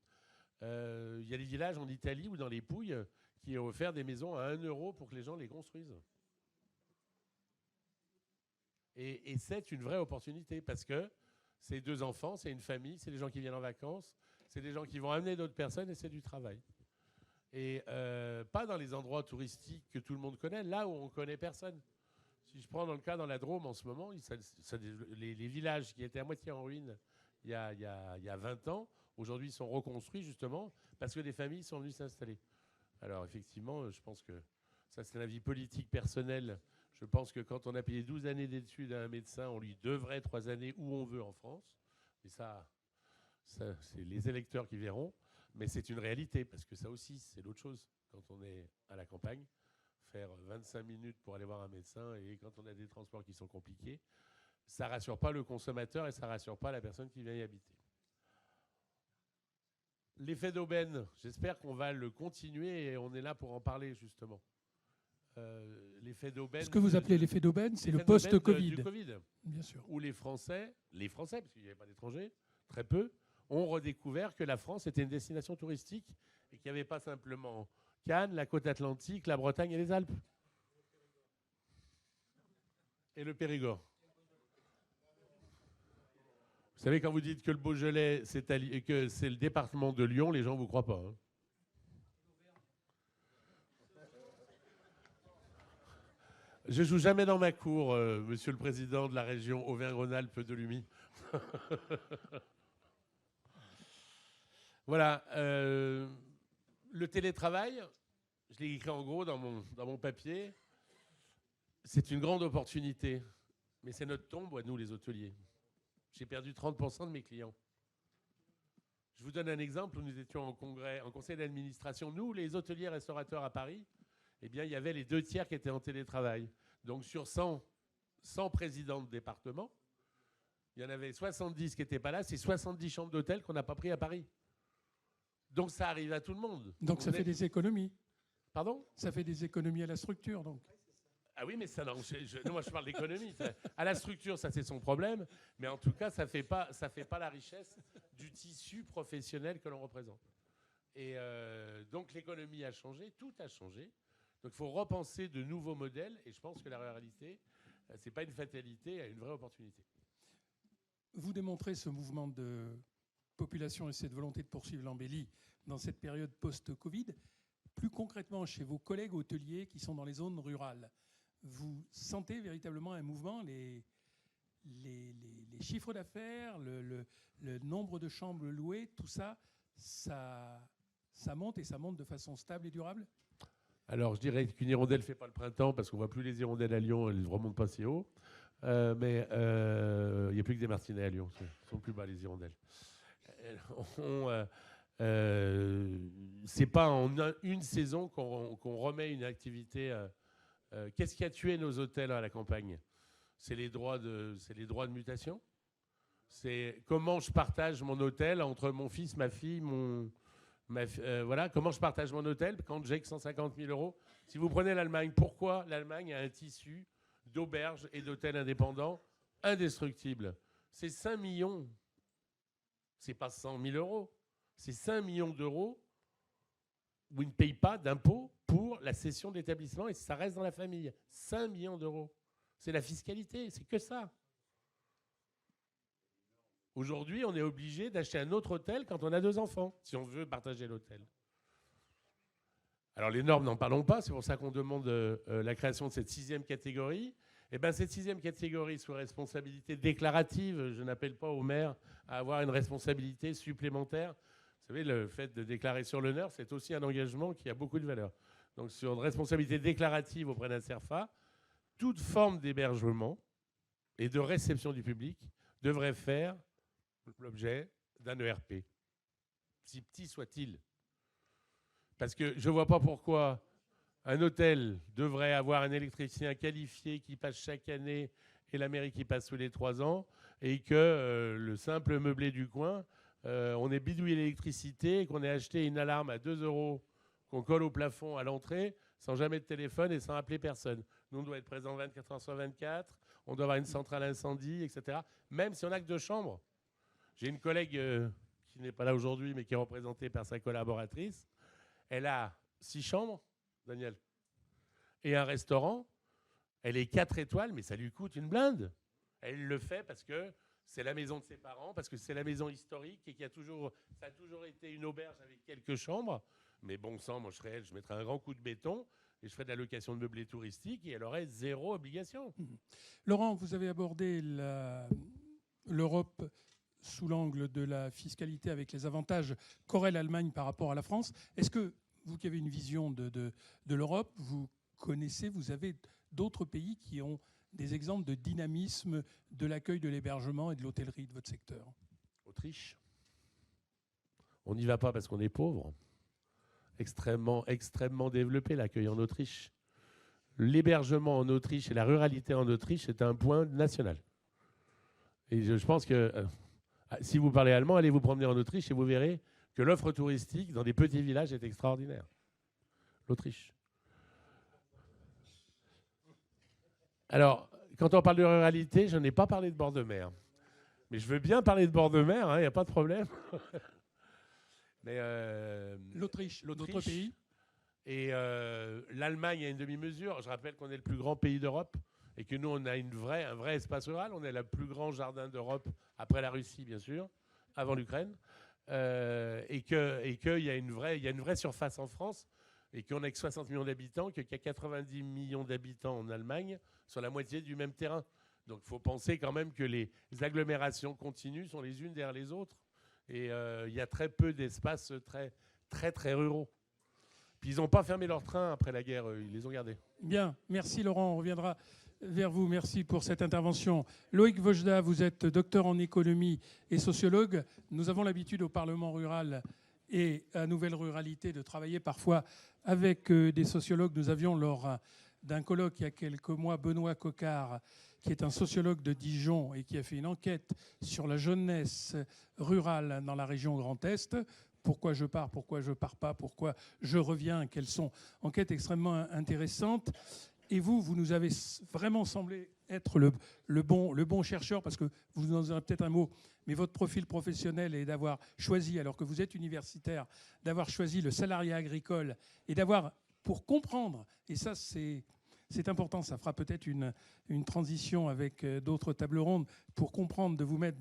[SPEAKER 6] Il y a des villages en Italie ou dans les Pouilles qui ont offert des maisons à 1 euro pour que les gens les construisent. Et c'est une vraie opportunité, parce que c'est 2 enfants, c'est une famille, c'est des gens qui viennent en vacances, c'est des gens qui vont amener d'autres personnes, et c'est du travail. Et pas dans les endroits touristiques que tout le monde connaît, là où on ne connaît personne. Si je prends dans le cas dans la Drôme en ce moment, les villages qui étaient à moitié en ruine il y a 20 ans, aujourd'hui sont reconstruits justement parce que des familles sont venues s'installer. Alors effectivement, je pense que ça c'est un avis politique personnel. Je pense que quand on a payé 12 années d'études à un médecin, on lui devrait 3 années où on veut en France. Et ça Ça, c'est les électeurs qui verront. Mais c'est une réalité, parce que ça aussi, c'est l'autre chose. Quand on est à la campagne, faire 25 minutes pour aller voir un médecin, et quand on a des transports qui sont compliqués, ça ne rassure pas le consommateur et ça ne rassure pas la personne qui vient y habiter. L'effet d'aubaine, j'espère qu'on va le continuer et on est là pour en parler justement. L'effet d'aubaine.
[SPEAKER 1] Ce que vous appelez l'effet d'aubaine, c'est le post-Covid.
[SPEAKER 6] Du Covid.
[SPEAKER 1] Bien sûr.
[SPEAKER 6] Où les Français, parce qu'il n'y avait pas d'étrangers, très peu, ont redécouvert que la France était une destination touristique et qu'il n'y avait pas simplement Cannes, la côte atlantique, la Bretagne et les Alpes. Et le Périgord. Vous savez, quand vous dites que le Beaujolais, que c'est le département de Lyon, les gens ne vous croient pas. Hein. Je joue jamais dans ma cour, monsieur le président de la région Auvergne-Rhône-Alpes de l'UMI. Voilà. Le télétravail, je l'ai écrit en gros dans mon papier, c'est une grande opportunité. Mais c'est notre tombe, à nous les hôteliers. J'ai perdu 30% de mes clients. Je vous donne un exemple où nous étions en conseil d'administration. Nous, les hôteliers restaurateurs à Paris, eh bien, il y avait les 2 tiers qui étaient en télétravail. Donc, sur 100 présidents de département, il y en avait 70 qui n'étaient pas là. C'est 70 chambres d'hôtel qu'on n'a pas pris à Paris. Donc, ça arrive à tout le monde.
[SPEAKER 1] Donc, ça fait des économies.
[SPEAKER 6] Pardon ?
[SPEAKER 1] Ça fait des économies à la structure, donc.
[SPEAKER 6] Ah oui, mais ça, non, moi je parle d'économie. À la structure, ça c'est son problème, mais en tout cas, ça fait pas la richesse du tissu professionnel que l'on représente. Et donc l'économie a changé, tout a changé. Donc il faut repenser de nouveaux modèles, et je pense que la ruralité, c'est pas une fatalité, elle a une vraie opportunité.
[SPEAKER 1] Vous démontrez ce mouvement de population et cette volonté de poursuivre l'embellie dans cette période post-Covid. Plus concrètement, chez vos collègues hôteliers qui sont dans les zones rurales, vous sentez véritablement un mouvement, les chiffres d'affaires, le nombre de chambres louées, tout ça, ça monte et ça monte de façon stable et durable ?
[SPEAKER 6] Alors, je dirais qu'une hirondelle ne fait pas le printemps parce qu'on ne voit plus les hirondelles à Lyon, elles ne remontent pas si haut. Mais il n'y a plus que des martinets à Lyon, ils sont plus bas les hirondelles. C'est pas en une saison qu'on remet une activité. Qu'est-ce qui a tué nos hôtels à la campagne ? C'est les droits de mutation. C'est comment je partage mon hôtel entre mon fils, ma fille, voilà, comment je partage mon hôtel quand j'ai que 150 000 €. Si vous prenez l'Allemagne, pourquoi l'Allemagne a un tissu d'auberges et d'hôtels indépendants indestructibles ? C'est 5 millions. C'est pas 100 000 €. C'est 5 millions d'euros où ils ne payent pas d'impôts pour la cession de l'établissement et ça reste dans la famille. 5 millions d'euros. C'est la fiscalité, c'est que ça. Aujourd'hui, on est obligé d'acheter un autre hôtel quand on a 2 enfants, si on veut partager l'hôtel. Alors les normes, n'en parlons pas, c'est pour ça qu'on demande la création de cette 6e catégorie. Et bien cette 6e catégorie sous responsabilité déclarative, je n'appelle pas au maire à avoir une responsabilité supplémentaire. Vous savez, le fait de déclarer sur l'honneur, c'est aussi un engagement qui a beaucoup de valeur. Donc sur une responsabilité déclarative auprès d'un CERFA, toute forme d'hébergement et de réception du public devrait faire l'objet d'un ERP, si petit soit-il. Parce que je ne vois pas pourquoi un hôtel devrait avoir un électricien qualifié qui passe chaque année et la mairie qui passe tous les 3 ans, et que le simple meublé du coin, on ait bidouillé l'électricité et qu'on ait acheté une alarme à 2 € qu'on colle au plafond à l'entrée sans jamais de téléphone et sans appeler personne. Nous, on doit être présent 24 heures sur 24, on doit avoir une centrale incendie, etc. Même si on n'a que 2 chambres. J'ai une collègue qui n'est pas là aujourd'hui, mais qui est représentée par sa collaboratrice. Elle a 6 chambres, Daniel, et un restaurant. Elle est 4 étoiles, mais ça lui coûte une blinde. Elle le fait parce que c'est la maison de ses parents, parce que c'est la maison historique et ça a toujours été une auberge avec quelques chambres. Mais bon sang, moi je mettrais un grand coup de béton et je ferais de la location de meublés touristiques et elle aurait 0 obligation.
[SPEAKER 1] Laurent, vous avez abordé l'Europe sous l'angle de la fiscalité avec les avantages qu'aurait l'Allemagne par rapport à la France. Est-ce que vous qui avez une vision de l'Europe, vous avez d'autres pays qui ont des exemples de dynamisme de l'accueil, de l'hébergement et de l'hôtellerie de votre secteur ?
[SPEAKER 6] Autriche. On n'y va pas parce qu'on est pauvre. Extrêmement, extrêmement développé, l'accueil en Autriche. L'hébergement en Autriche et la ruralité en Autriche est un point national. Et je pense que si vous parlez allemand, allez vous promener en Autriche et vous verrez que l'offre touristique dans des petits villages est extraordinaire. L'Autriche. Alors, quand on parle de ruralité, je n'ai pas parlé de bord de mer. Mais je veux bien parler de bord de mer, il n'y a pas de problème. Mais
[SPEAKER 1] L'Autriche, notre pays.
[SPEAKER 6] Et l'Allemagne a une demi-mesure. Je rappelle qu'on est le plus grand pays d'Europe et que nous, on a un vrai espace rural. On est le plus grand jardin d'Europe, après la Russie, bien sûr, avant l'Ukraine. Et qu'il y a une vraie surface en France et qu'on n'a que 60 millions d'habitants, qu'il y a 90 millions d'habitants en Allemagne sur la moitié du même terrain. Donc il faut penser quand même que les agglomérations continues sont les unes derrière les autres. Et il y a très peu d'espaces très, très, très ruraux. Puis ils n'ont pas fermé leurs trains après la guerre, ils les ont gardés.
[SPEAKER 1] Bien, merci Laurent, on reviendra vers vous. Merci pour cette intervention. Loïc Vojda, vous êtes docteur en économie et sociologue. Nous avons l'habitude au Parlement rural et à Nouvelle Ruralité de travailler parfois avec des sociologues. Nous avions lors d'un colloque il y a quelques mois Benoît Coquard, qui est un sociologue de Dijon et qui a fait une enquête sur la jeunesse rurale dans la région Grand Est. Pourquoi je pars pas, pourquoi je reviens, quelles sont enquêtes extrêmement intéressantes. Et vous nous avez vraiment semblé être le bon chercheur, parce que vous en avez peut-être un mot, mais votre profil professionnel est d'avoir choisi, alors que vous êtes universitaire, d'avoir choisi le salariat agricole et d'avoir, pour comprendre, et ça c'est important, ça fera peut-être une transition avec d'autres tables rondes, pour comprendre, de vous mettre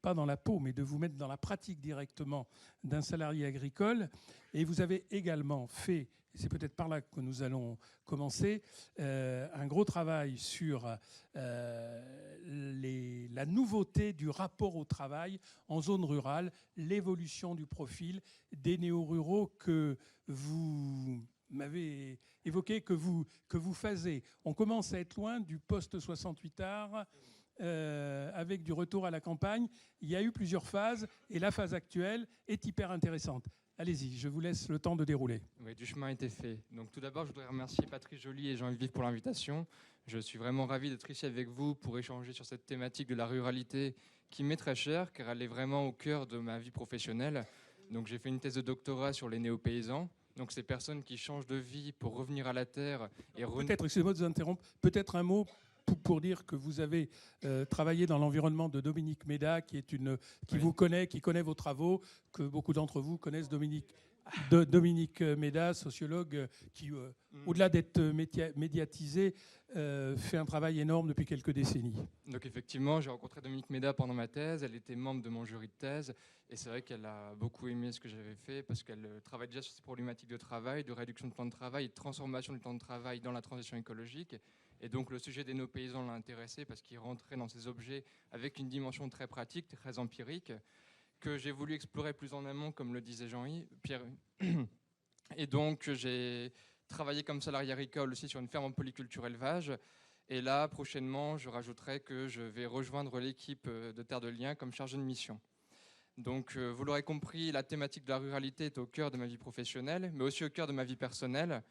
[SPEAKER 1] pas dans la peau, mais de vous mettre dans la pratique directement d'un salarié agricole. Et vous avez également fait, et c'est peut-être par là que nous allons commencer, un gros travail sur la nouveauté du rapport au travail en zone rurale, l'évolution du profil des néo-ruraux que vous m'avez évoqué, que vous phasez. On commence à être loin du post-68 art, avec du retour à la campagne. Il y a eu plusieurs phases et la phase actuelle est hyper intéressante. Allez-y, je vous laisse le temps de dérouler.
[SPEAKER 7] Oui, du chemin a été fait. Donc tout d'abord, je voudrais remercier Patrice Joly et Jean-Yves Vive pour l'invitation. Je suis vraiment ravi d'être ici avec vous pour échanger sur cette thématique de la ruralité qui m'est très chère, car elle est vraiment au cœur de ma vie professionnelle. Donc j'ai fait une thèse de doctorat sur les néo-paysans. Donc ces personnes qui changent de vie pour revenir à la terre et
[SPEAKER 1] peut-être, excusez-moi de vous interrompre, peut-être un mot pour dire que vous avez travaillé dans l'environnement de Dominique Méda, qui vous connaît, qui connaît vos travaux, que beaucoup d'entre vous connaissent. Dominique Méda, sociologue, qui, au-delà d'être médiatisé, fait un travail énorme depuis quelques décennies.
[SPEAKER 7] Donc effectivement, j'ai rencontré Dominique Méda pendant ma thèse. Elle était membre de mon jury de thèse. Et c'est vrai qu'elle a beaucoup aimé ce que j'avais fait, parce qu'elle travaille déjà sur ces problématiques de travail, de réduction de temps de travail et de transformation du temps de travail dans la transition écologique. Et donc le sujet des néo-paysans l'a intéressé parce qu'il rentrait dans ces objets avec une dimension très pratique, très empirique, que j'ai voulu explorer plus en amont, comme le disait Pierre. Et donc j'ai travaillé comme salarié agricole aussi sur une ferme en polyculture élevage. Et là, prochainement, je rajouterai que je vais rejoindre l'équipe de Terre de Liens comme chargé de mission. Donc vous l'aurez compris, la thématique de la ruralité est au cœur de ma vie professionnelle, mais aussi au cœur de ma vie personnelle,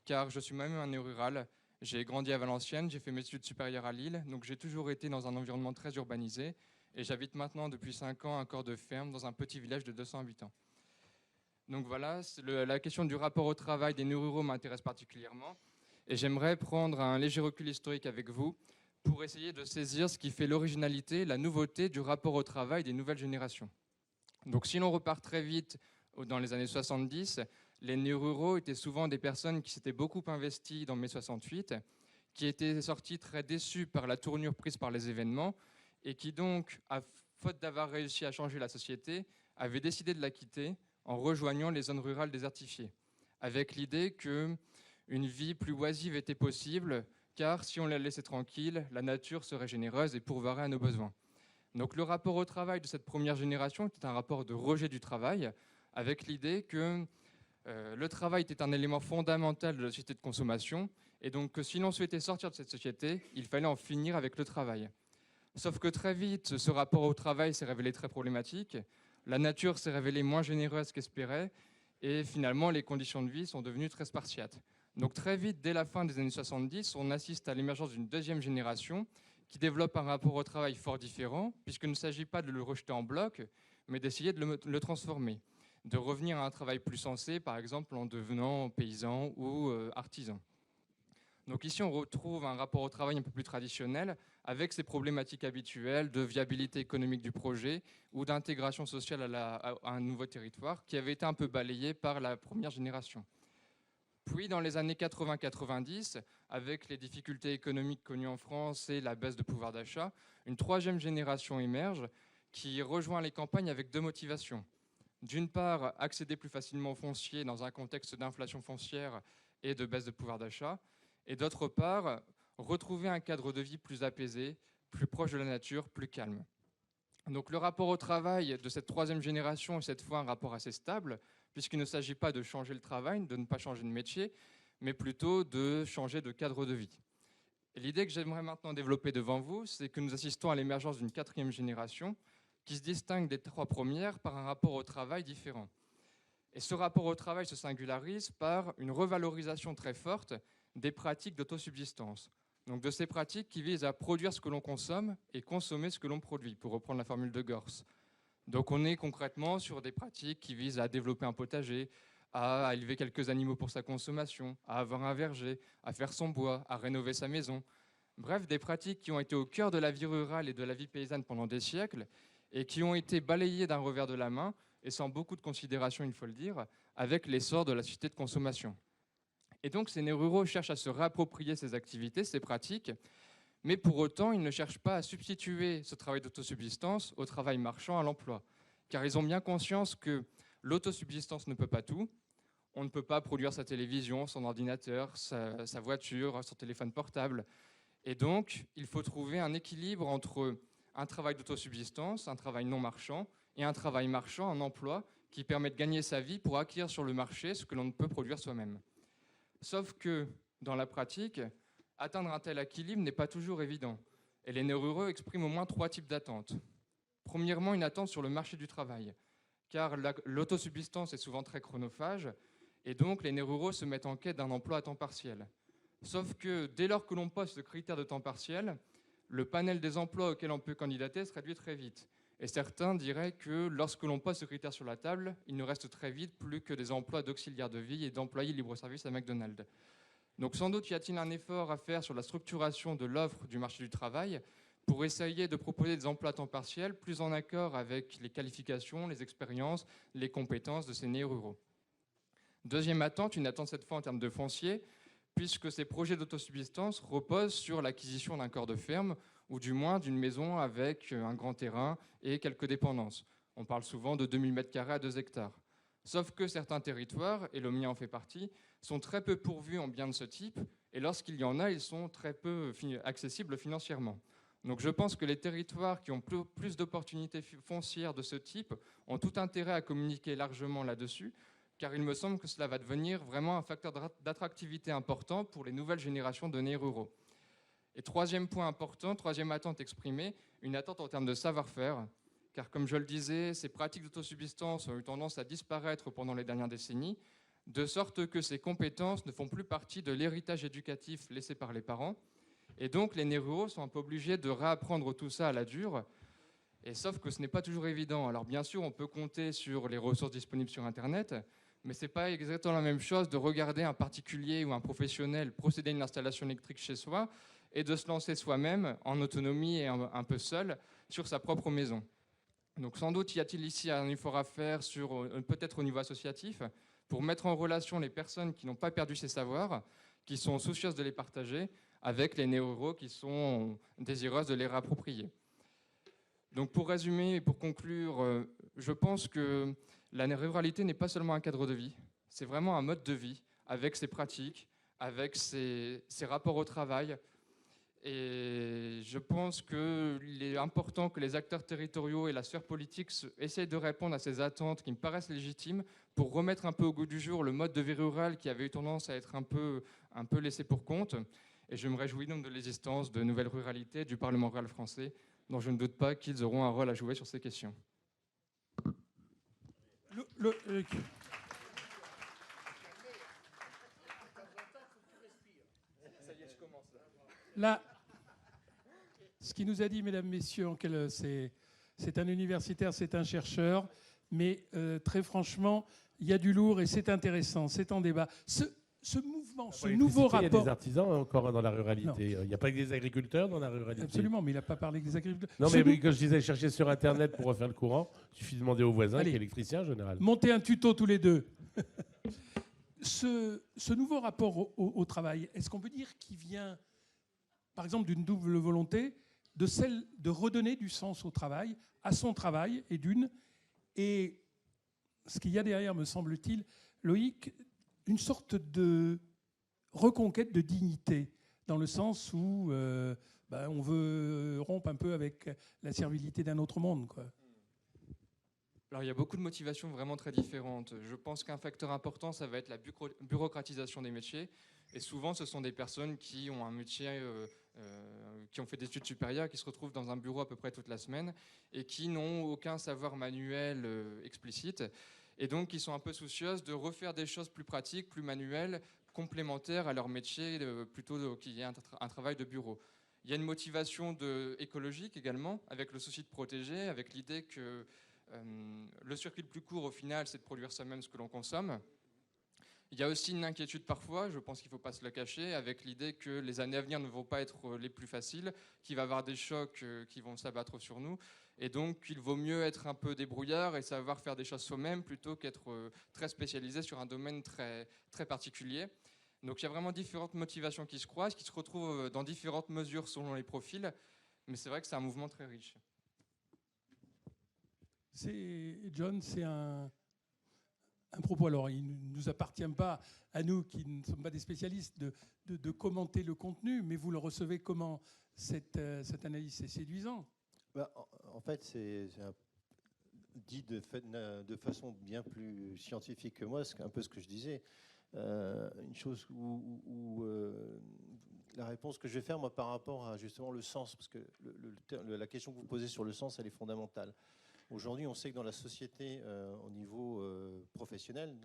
[SPEAKER 7] car je suis moi-même un néo-rural. J'ai grandi à Valenciennes, j'ai fait mes études supérieures à Lille, donc j'ai toujours été dans un environnement très urbanisé. Et j'habite maintenant depuis 5 ans à un corps de ferme dans un petit village de 200 habitants. Donc voilà, la question du rapport au travail des néo-ruraux m'intéresse particulièrement. Et j'aimerais prendre un léger recul historique avec vous pour essayer de saisir ce qui fait l'originalité, la nouveauté du rapport au travail des nouvelles générations. Donc si l'on repart très vite dans les années 70, les néo-ruraux étaient souvent des personnes qui s'étaient beaucoup investies dans mai 68, qui étaient sortis très déçus par la tournure prise par les événements et qui donc, à faute d'avoir réussi à changer la société, avaient décidé de la quitter en rejoignant les zones rurales désertifiées, avec l'idée qu'une vie plus oisive était possible, car si on la laissait tranquille, la nature serait généreuse et pourvoirait à nos besoins. Donc le rapport au travail de cette première génération était un rapport de rejet du travail, avec l'idée que le travail était un élément fondamental de la société de consommation, et donc que si l'on souhaitait sortir de cette société, il fallait en finir avec le travail. Sauf que très vite, ce rapport au travail s'est révélé très problématique. La nature s'est révélée moins généreuse qu'espérée. Et finalement, les conditions de vie sont devenues très spartiates. Donc très vite, dès la fin des années 70, on assiste à l'émergence d'une deuxième génération qui développe un rapport au travail fort différent, puisqu'il ne s'agit pas de le rejeter en bloc, mais d'essayer de le transformer, de revenir à un travail plus sensé, par exemple en devenant paysan ou artisan. Donc ici, on retrouve un rapport au travail un peu plus traditionnel, avec ses problématiques habituelles de viabilité économique du projet ou d'intégration sociale à un nouveau territoire, qui avait été un peu balayé par la première génération. Puis, dans les années 80-90, avec les difficultés économiques connues en France et la baisse de pouvoir d'achat, une troisième génération émerge qui rejoint les campagnes avec deux motivations. D'une part, accéder plus facilement au foncier dans un contexte d'inflation foncière et de baisse de pouvoir d'achat, et d'autre part, retrouver un cadre de vie plus apaisé, plus proche de la nature, plus calme. Donc le rapport au travail de cette troisième génération est cette fois un rapport assez stable, puisqu'il ne s'agit pas de changer le travail, de ne pas changer de métier, mais plutôt de changer de cadre de vie. Et l'idée que j'aimerais maintenant développer devant vous, c'est que nous assistons à l'émergence d'une quatrième génération qui se distingue des trois premières par un rapport au travail différent. Et ce rapport au travail se singularise par une revalorisation très forte des pratiques d'autosubsistance. Donc de ces pratiques qui visent à produire ce que l'on consomme et consommer ce que l'on produit, pour reprendre la formule de Gors. Donc on est concrètement sur des pratiques qui visent à développer un potager, à élever quelques animaux pour sa consommation, à avoir un verger, à faire son bois, à rénover sa maison. Bref, des pratiques qui ont été au cœur de la vie rurale et de la vie paysanne pendant des siècles et qui ont été balayées d'un revers de la main et sans beaucoup de considération, il faut le dire, avec l'essor de la société de consommation. Et donc ces néo-ruraux cherchent à se réapproprier ces activités, ces pratiques, mais pour autant, ils ne cherchent pas à substituer ce travail d'autosubsistance au travail marchand, à l'emploi. Car ils ont bien conscience que l'autosubsistance ne peut pas tout. On ne peut pas produire sa télévision, son ordinateur, sa voiture, son téléphone portable. Et donc, il faut trouver un équilibre entre un travail d'autosubsistance, un travail non marchand, et un travail marchand, un emploi qui permet de gagner sa vie pour acquérir sur le marché ce que l'on ne peut produire soi-même. Sauf que, dans la pratique, atteindre un tel équilibre n'est pas toujours évident. Et les néo-ruraux expriment au moins trois types d'attentes. Premièrement, une attente sur le marché du travail, car l'autosubsistance est souvent très chronophage, et donc les néo-ruraux se mettent en quête d'un emploi à temps partiel. Sauf que dès lors que l'on pose ce critère de temps partiel, le panel des emplois auxquels on peut candidater se réduit très vite. Et certains diraient que lorsque l'on pose ce critère sur la table, il ne reste très vite plus que des emplois d'auxiliaires de vie et d'employés libre-service à McDonald's. Donc sans doute y a-t-il un effort à faire sur la structuration de l'offre du marché du travail pour essayer de proposer des emplois à temps partiel plus en accord avec les qualifications, les expériences, les compétences de ces néo-ruraux. Deuxième attente, une attente cette fois en termes de foncier, puisque ces projets d'autosubsistance reposent sur l'acquisition d'un corps de ferme ou du moins d'une maison avec un grand terrain et quelques dépendances. On parle souvent de 2000 m² à 2 hectares. Sauf que certains territoires, et le mien en fait partie, sont très peu pourvus en biens de ce type, et lorsqu'il y en a, ils sont très peu accessibles financièrement. Donc je pense que les territoires qui ont plus d'opportunités foncières de ce type ont tout intérêt à communiquer largement là-dessus, car il me semble que cela va devenir vraiment un facteur d'attractivité important pour les nouvelles générations de néo-ruraux. Et troisième point important, troisième attente exprimée, une attente en termes de savoir-faire, car comme je le disais, ces pratiques d'autosubsistance ont eu tendance à disparaître pendant les dernières décennies, de sorte que ces compétences ne font plus partie de l'héritage éducatif laissé par les parents. Et donc les néo-ruraux sont un peu obligés de réapprendre tout ça à la dure, et sauf que ce n'est pas toujours évident. Alors bien sûr, on peut compter sur les ressources disponibles sur Internet, mais ce n'est pas exactement la même chose de regarder un particulier ou un professionnel procéder à une installation électrique chez soi et de se lancer soi-même en autonomie et un peu seul sur sa propre maison. Donc sans doute y a-t-il ici un effort à faire peut-être au niveau associatif pour mettre en relation les personnes qui n'ont pas perdu ces savoirs, qui sont soucieuses de les partager, avec les néo-ruraux qui sont désireuses de les réapproprier. Donc pour résumer et pour conclure, je pense que la ruralité n'est pas seulement un cadre de vie, c'est vraiment un mode de vie, avec ses pratiques, avec ses rapports au travail. Et je pense qu'il est important que les acteurs territoriaux et la sphère politique essayent de répondre à ces attentes qui me paraissent légitimes pour remettre un peu au goût du jour le mode de vie rural qui avait eu tendance à être un peu laissé pour compte. Et je me réjouis donc de l'existence de Nouvelle Ruralité du Parlement rural français Donc je ne doute pas qu'ils auront un rôle à jouer sur ces questions.
[SPEAKER 1] Là, ce qu'il nous a dit, mesdames, messieurs, c'est un universitaire, c'est un chercheur, mais très franchement, il y a du lourd et c'est intéressant, c'est en débat. Ce mouvement, ce nouveau rapport...
[SPEAKER 6] Il y a des artisans encore dans la ruralité. Il n'y a pas que des agriculteurs dans la ruralité.
[SPEAKER 1] Absolument, mais il n'a pas parlé des agriculteurs.
[SPEAKER 6] Non, mais quand je disais chercher sur Internet pour refaire le courant, il suffit de demander au voisin qui est électricien en général.
[SPEAKER 1] Montez un tuto tous les deux. Ce nouveau rapport au travail, est-ce qu'on peut dire qu'il vient, par exemple, d'une double volonté, de celle de redonner du sens au travail, à son travail, et ce qu'il y a derrière, me semble-t-il, Loïc, une sorte de reconquête de dignité, dans le sens où on veut rompre un peu avec la servilité d'un autre monde, quoi.
[SPEAKER 7] Alors il y a beaucoup de motivations vraiment très différentes. Je pense qu'un facteur important, ça va être la bureaucratisation des métiers. Et souvent, ce sont des personnes qui ont un métier, qui ont fait des études supérieures, qui se retrouvent dans un bureau à peu près toute la semaine et qui n'ont aucun savoir manuel explicite. Et donc, qui sont un peu soucieuses de refaire des choses plus pratiques, plus manuelles, complémentaires à leur métier, plutôt qu'il y ait un travail de bureau. Il y a une motivation écologique également, avec le souci de protéger, avec l'idée que le circuit le plus court, au final, c'est de produire soi-même ce que l'on consomme. Il y a aussi une inquiétude parfois, je pense qu'il ne faut pas se le cacher, avec l'idée que les années à venir ne vont pas être les plus faciles, qu'il va y avoir des chocs qui vont s'abattre sur nous. Et donc, il vaut mieux être un peu débrouillard et savoir faire des choses soi-même plutôt qu'être très spécialisé sur un domaine très, très particulier. Donc, il y a vraiment différentes motivations qui se croisent, qui se retrouvent dans différentes mesures selon les profils. Mais c'est vrai que c'est un mouvement très riche.
[SPEAKER 1] John, c'est un propos. Alors, il ne nous appartient pas, à nous qui ne sommes pas des spécialistes, de commenter le contenu, mais vous le recevez comment, cette analyse? C'est séduisant.
[SPEAKER 5] En fait, c'est dit de façon bien plus scientifique que moi, c'est un peu ce que je disais. Une chose où la réponse que je vais faire, moi, par rapport à justement le sens, parce que la question que vous posez sur le sens, elle est fondamentale. Aujourd'hui, on sait que dans la société, au niveau professionnel,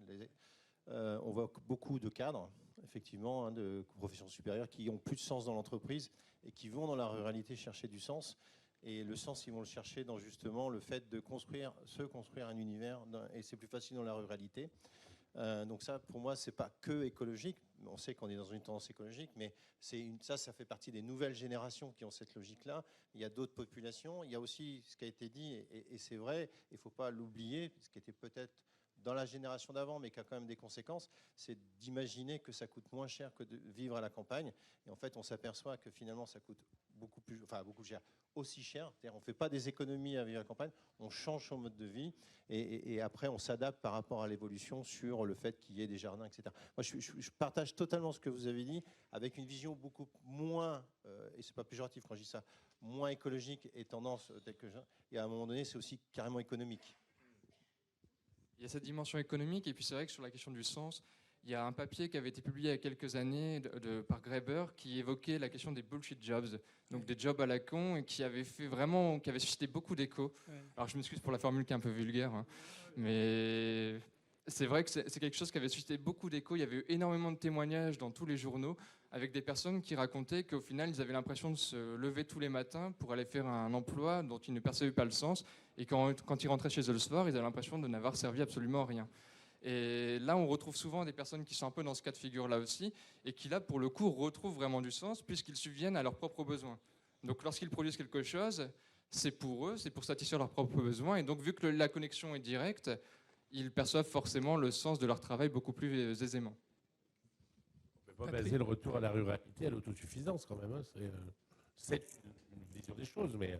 [SPEAKER 5] on voit beaucoup de cadres, effectivement, de professions supérieures, qui ont plus de sens dans l'entreprise et qui vont dans la ruralité chercher du sens. Et le sens, ils vont le chercher dans justement le fait de se construire un univers, et c'est plus facile dans la ruralité. Donc ça, pour moi, c'est pas que écologique. On sait qu'on est dans une tendance écologique, mais ça fait partie des nouvelles générations qui ont cette logique-là. Il y a d'autres populations. Il y a aussi ce qui a été dit, et c'est vrai, il ne faut pas l'oublier, ce qui était peut-être dans la génération d'avant, mais qui a quand même des conséquences, c'est d'imaginer que ça coûte moins cher que de vivre à la campagne. Et en fait, on s'aperçoit que finalement, ça coûte beaucoup cher, aussi cher. C'est-à-dire, on ne fait pas des économies à vivre à la campagne, on change son mode de vie, et après, on s'adapte par rapport à l'évolution sur le fait qu'il y ait des jardins, etc. Moi, je partage totalement ce que vous avez dit, avec une vision beaucoup moins, et c'est pas péjoratif quand je dis ça, moins écologique et tendance telle que et à un moment donné, c'est aussi carrément économique.
[SPEAKER 7] Il y a cette dimension économique, et puis c'est vrai que sur la question du sens, il y a un papier qui avait été publié il y a quelques années par Graeber qui évoquait la question des bullshit jobs, donc des jobs à la con, et qui avait suscité beaucoup d'écho. Ouais. Alors je m'excuse pour la formule qui est un peu vulgaire, hein, mais c'est vrai que c'est quelque chose qui avait suscité beaucoup d'écho. Il y avait eu énormément de témoignages dans tous les journaux avec des personnes qui racontaient qu'au final, ils avaient l'impression de se lever tous les matins pour aller faire un emploi dont ils ne percevaient pas le sens, et quand ils rentraient chez eux le soir, ils avaient l'impression de n'avoir servi absolument à rien. Et là, on retrouve souvent des personnes qui sont un peu dans ce cas de figure-là aussi, et qui là, pour le coup, retrouvent vraiment du sens, puisqu'ils subviennent à leurs propres besoins. Donc lorsqu'ils produisent quelque chose, c'est pour eux, c'est pour satisfaire leurs propres besoins, et donc vu que la connexion est directe, ils perçoivent forcément le sens de leur travail beaucoup plus aisément.
[SPEAKER 6] On ne peut pas baser le retour à la ruralité à l'autosuffisance quand même. Hein. C'est une vision des choses, mais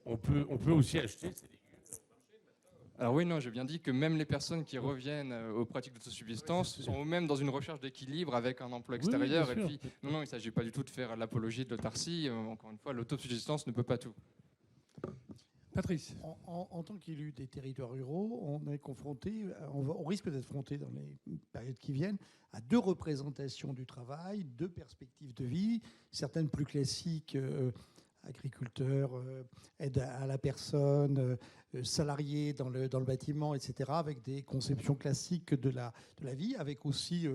[SPEAKER 6] on peut aussi acheter ces légumes.
[SPEAKER 7] Alors oui, non, j'ai bien dit que même les personnes qui reviennent aux pratiques d'autosubsistance sont eux-mêmes dans une recherche d'équilibre avec un emploi extérieur. Oui, et puis, non, il ne s'agit pas du tout de faire l'apologie de l'autarcie. Encore une fois, l'autosubsistance ne peut pas tout.
[SPEAKER 1] Patrice.
[SPEAKER 8] En tant qu'élu des territoires ruraux, on est confronté, on risque d'être confronté dans les périodes qui viennent à deux représentations du travail, deux perspectives de vie, certaines plus classiques agriculteurs, aide à la personne, salariés dans le bâtiment, etc., avec des conceptions classiques de la vie, avec aussi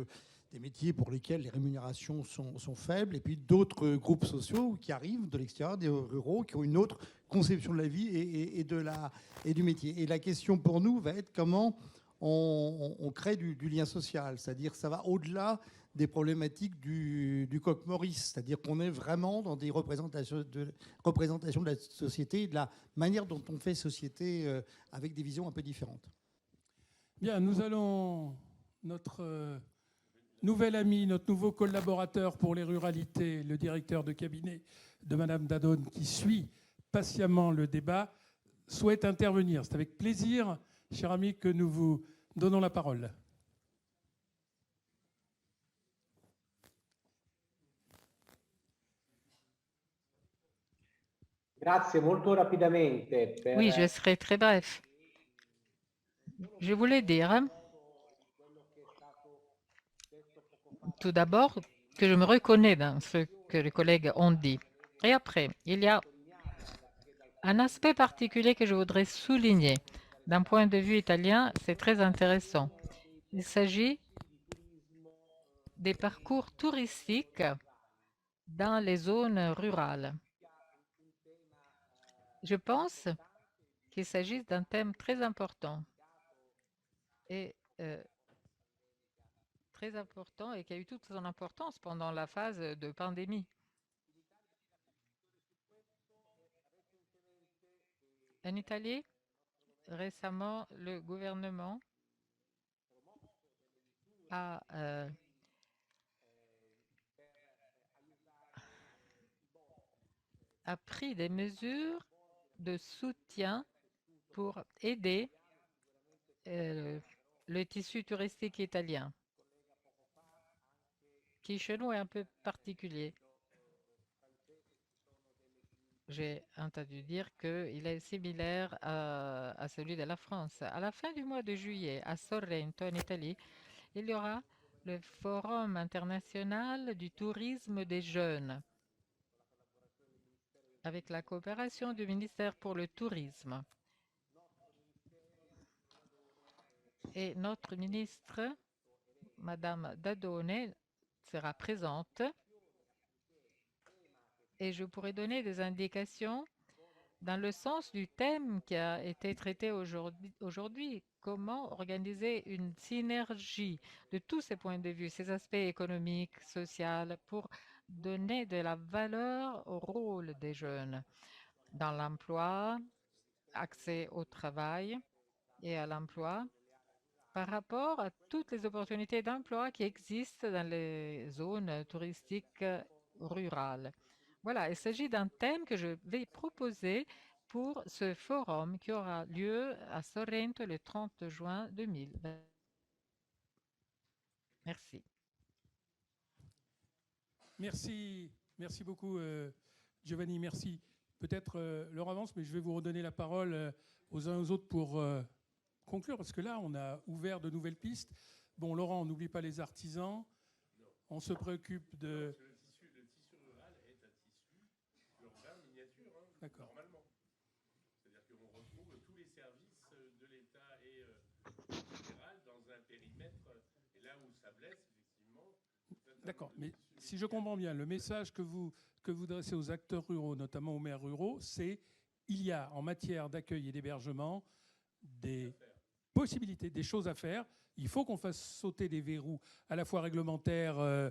[SPEAKER 8] des métiers pour lesquels les rémunérations sont faibles, et puis d'autres groupes sociaux qui arrivent de l'extérieur, des ruraux, qui ont une autre conception de la vie et du métier. Et la question pour nous va être comment on crée du lien social, c'est-à-dire ça va au-delà des problématiques du coq Maurice, c'est-à-dire qu'on est vraiment dans des représentations de la société et de la manière dont on fait société avec des visions un peu différentes.
[SPEAKER 1] Bien, nous allons, notre nouvel ami, notre nouveau collaborateur pour les ruralités, le directeur de cabinet de Madame Dadone, qui suit patiemment le débat, souhaite intervenir. C'est avec plaisir, cher ami, que nous vous donnons la parole.
[SPEAKER 3] Grazie, molto rapidamente.
[SPEAKER 4] Oui, je serai très bref. Je voulais dire, tout d'abord, que je me reconnais dans ce que les collègues ont dit. Et après, il y a un aspect particulier que je voudrais souligner. D'un point de vue italien, c'est très intéressant. Il s'agit des parcours touristiques dans les zones rurales. Je pense qu'il s'agit d'un thème très important et qui a eu toute son importance pendant la phase de pandémie. En Italie, récemment, le gouvernement a pris des mesures de soutien pour aider le tissu touristique italien, qui chez nous est un peu particulier. J'ai entendu dire qu'il est similaire à celui de la France. À la fin du mois de juillet, à Sorrento, en Italie, il y aura le Forum international du tourisme des jeunes, avec la coopération du ministère pour le tourisme. Et notre ministre, Madame Dadone, sera présente. Et je pourrais donner des indications dans le sens du thème qui a été traité aujourd'hui. Comment organiser une synergie de tous ces points de vue, ces aspects économiques, sociaux, pour donner de la valeur au rôle des jeunes dans l'emploi, accès au travail et à l'emploi, par rapport à toutes les opportunités d'emploi qui existent dans les zones touristiques rurales. Voilà, il s'agit d'un thème que je vais proposer pour ce forum qui aura lieu à Sorrento le 30 juin 2020. Merci.
[SPEAKER 1] Merci beaucoup, Giovanni. Merci. Peut-être l'heure avance, mais je vais vous redonner la parole aux uns et aux autres pour conclure, parce que là, on a ouvert de nouvelles pistes. Bon, Laurent, on n'oublie pas les artisans. On se préoccupe de...
[SPEAKER 6] Le tissu rural est un tissu urbain miniature, hein, normalement. C'est-à-dire qu'on retrouve tous les services de l'État et fédéral dans un périmètre, et là où ça blesse, effectivement...
[SPEAKER 1] D'accord, mais si je comprends bien, le message que vous dressez aux acteurs ruraux, notamment aux maires ruraux, c'est il y a en matière d'accueil et d'hébergement des possibilités, des choses à faire. Il faut qu'on fasse sauter des verrous à la fois réglementaires,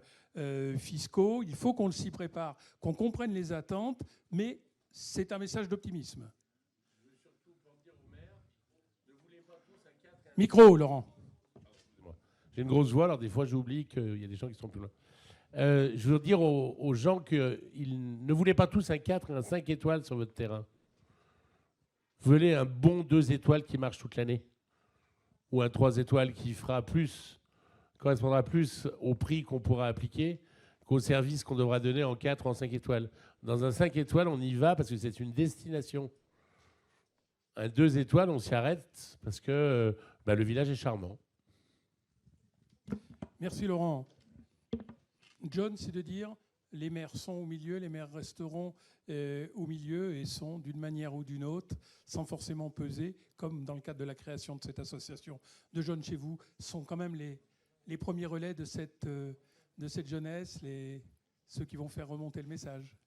[SPEAKER 1] fiscaux. Il faut qu'on s'y prépare, qu'on comprenne les attentes, mais c'est un message d'optimisme.
[SPEAKER 6] Je veux surtout pour dire aux maires, ne voulez pas tous un 4...
[SPEAKER 1] Micro, Laurent.
[SPEAKER 6] J'ai une grosse voix, alors des fois j'oublie qu'il y a des gens qui sont plus loin. Je veux dire aux gens qu'ils ne voulaient pas tous un 4 et un 5 étoiles sur votre terrain. Vous voulez un bon 2 étoiles qui marche toute l'année, ou un 3 étoiles qui correspondra plus au prix qu'on pourra appliquer qu'au service qu'on devra donner en 4 ou en 5 étoiles. Dans un 5 étoiles, on y va parce que c'est une destination. Un 2 étoiles, on s'y arrête parce que le village est charmant.
[SPEAKER 1] Merci, Laurent. John, c'est de dire les maires sont au milieu, les maires resteront au milieu et sont d'une manière ou d'une autre, sans forcément peser, comme dans le cadre de la création de cette association de jeunes chez vous, sont quand même les premiers relais de cette jeunesse, ceux qui vont faire remonter le message.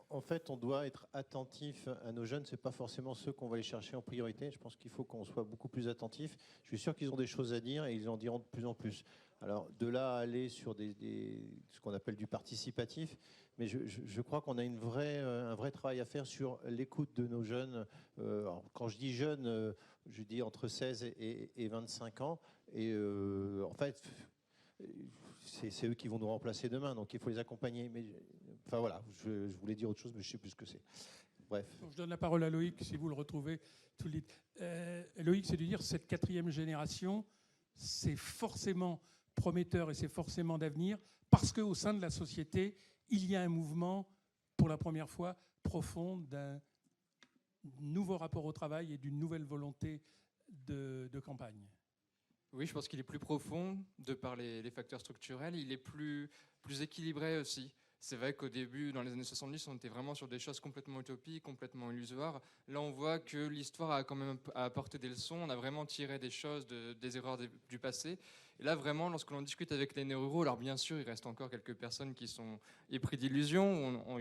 [SPEAKER 5] En fait, on doit être attentif à nos jeunes. Ce n'est pas forcément ceux qu'on va aller chercher en priorité. Je pense qu'il faut qu'on soit beaucoup plus attentif. Je suis sûr qu'ils ont des choses à dire et ils en diront de plus en plus. Alors, de là à aller sur ce qu'on appelle du participatif, mais je crois qu'on a un vrai travail à faire sur l'écoute de nos jeunes. Alors, quand je dis jeunes, je dis entre 16 et 25 ans. Et en fait, c'est eux qui vont nous remplacer demain, donc il faut les accompagner. Mais, enfin voilà, je voulais dire autre chose, mais je ne sais plus ce que c'est. Bref.
[SPEAKER 1] Je donne la parole à Loïc, si vous le retrouvez. Loïc, c'est de dire que cette 4e génération, c'est forcément prometteur et c'est forcément d'avenir, parce qu'au sein de la société, il y a un mouvement, pour la première fois, profond d'un nouveau rapport au travail et d'une nouvelle volonté de campagne.
[SPEAKER 7] Oui, je pense qu'il est plus profond de par les facteurs structurels. Il est plus équilibré aussi. C'est vrai qu'au début, dans les années 70, on était vraiment sur des choses complètement utopiques, complètement illusoires. Là, on voit que l'histoire a quand même apporté des leçons. On a vraiment tiré des choses des erreurs du passé. Et là, vraiment, lorsque l'on discute avec les néo-ruraux, alors bien sûr, il reste encore quelques personnes qui sont épris d'illusions. On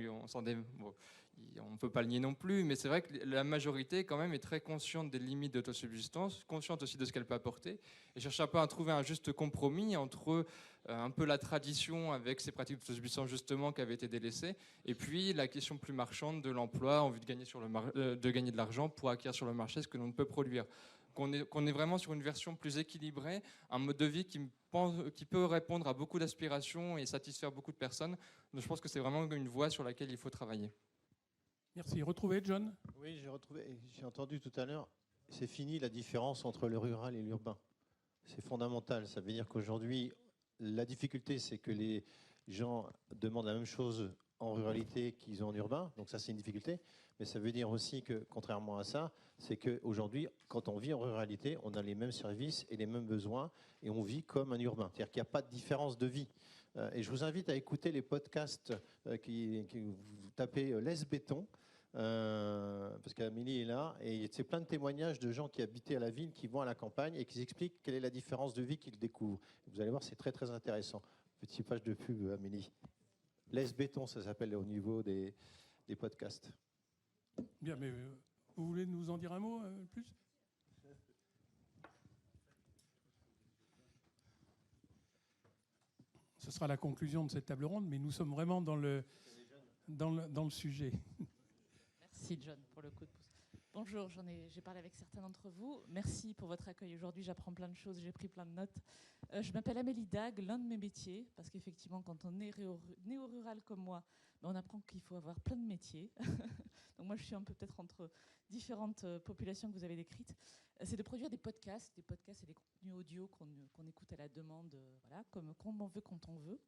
[SPEAKER 7] ne peut pas le nier non plus, mais c'est vrai que la majorité, quand même, est très consciente des limites d'autosubsistance, consciente aussi de ce qu'elle peut apporter, et cherche un peu à trouver un juste compromis entre un peu la tradition avec ces pratiques d'autosubsistance, justement, qui avaient été délaissées, et puis la question plus marchande de l'emploi, envie de gagner, de gagner de l'argent pour acquérir sur le marché ce que l'on ne peut produire. Qu'on est vraiment sur une version plus équilibrée, un mode de vie qui peut répondre à beaucoup d'aspirations et satisfaire beaucoup de personnes. Donc je pense que c'est vraiment une voie sur laquelle il faut travailler.
[SPEAKER 1] Merci. Retrouvé, John ?
[SPEAKER 5] Oui, j'ai retrouvé. J'ai entendu tout à l'heure, c'est fini la différence entre le rural et l'urbain. C'est fondamental. Ça veut dire qu'aujourd'hui, la difficulté, c'est que les gens demandent la même chose en ruralité qu'ils ont en urbain. Donc ça, c'est une difficulté. Mais ça veut dire aussi que, contrairement à ça, c'est qu'aujourd'hui, quand on vit en ruralité, on a les mêmes services et les mêmes besoins et on vit comme un urbain. C'est-à-dire qu'il n'y a pas de différence de vie. Et je vous invite à écouter les podcasts qui vous tapez Laisse Béton, parce qu'Amélie est là, et c'est plein de témoignages de gens qui habitaient à la ville, qui vont à la campagne et qui expliquent quelle est la différence de vie qu'ils découvrent. Vous allez voir, c'est très très intéressant. Petite page de pub, Amélie. Laisse Béton, ça s'appelle au niveau des podcasts.
[SPEAKER 1] Bien, mais vous voulez nous en dire un mot plus ? Ce sera la conclusion de cette table ronde, mais nous sommes vraiment dans le sujet.
[SPEAKER 9] Merci John pour le coup de pouce. Bonjour, j'ai parlé avec certains d'entre vous. Merci pour votre accueil aujourd'hui. J'apprends plein de choses, j'ai pris plein de notes. Je m'appelle Amélie Dag, l'un de mes métiers, parce qu'effectivement, quand on est néo-rural comme moi, on apprend qu'il faut avoir plein de métiers. Donc moi, je suis un peu peut-être entre différentes populations que vous avez décrites. C'est de produire des podcasts et des contenus audio qu'on écoute à la demande, voilà, comme on veut, quand on veut.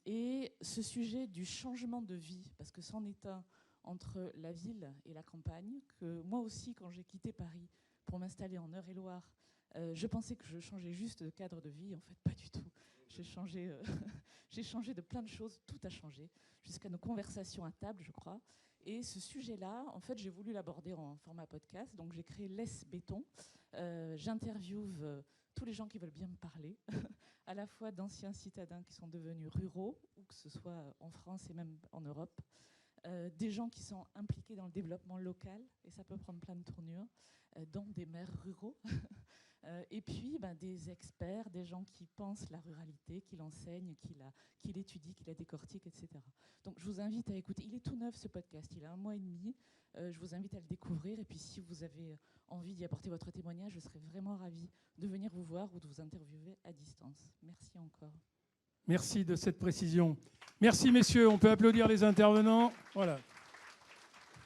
[SPEAKER 9] Et ce sujet du changement de vie, parce que c'en est un entre la ville et la campagne, que moi aussi, quand j'ai quitté Paris pour m'installer en Eure-et-Loire, je pensais que je changeais juste de cadre de vie. En fait, pas du tout. J'ai changé de plein de choses. Tout a changé, jusqu'à nos conversations à table, je crois. Et ce sujet-là, en fait, j'ai voulu l'aborder en format podcast. Donc, j'ai créé Laisse Béton. J'interviewe tous les gens qui veulent bien me parler, à la fois d'anciens citadins qui sont devenus ruraux, ou que ce soit en France et même en Europe, des gens qui sont impliqués dans le développement local, et ça peut prendre plein de tournures, dont des maires ruraux, et puis des experts, des gens qui pensent la ruralité, qui l'enseignent, qui l'étudient, qui la décortiquent, etc. Donc je vous invite à écouter. Il est tout neuf ce podcast, il a 1 mois et demi. Je vous invite à le découvrir, et puis si vous avez envie d'y apporter votre témoignage, je serais vraiment ravie de venir vous voir ou de vous interviewer à distance. Merci encore.
[SPEAKER 1] Merci de cette précision. Merci messieurs, on peut applaudir les intervenants. Voilà.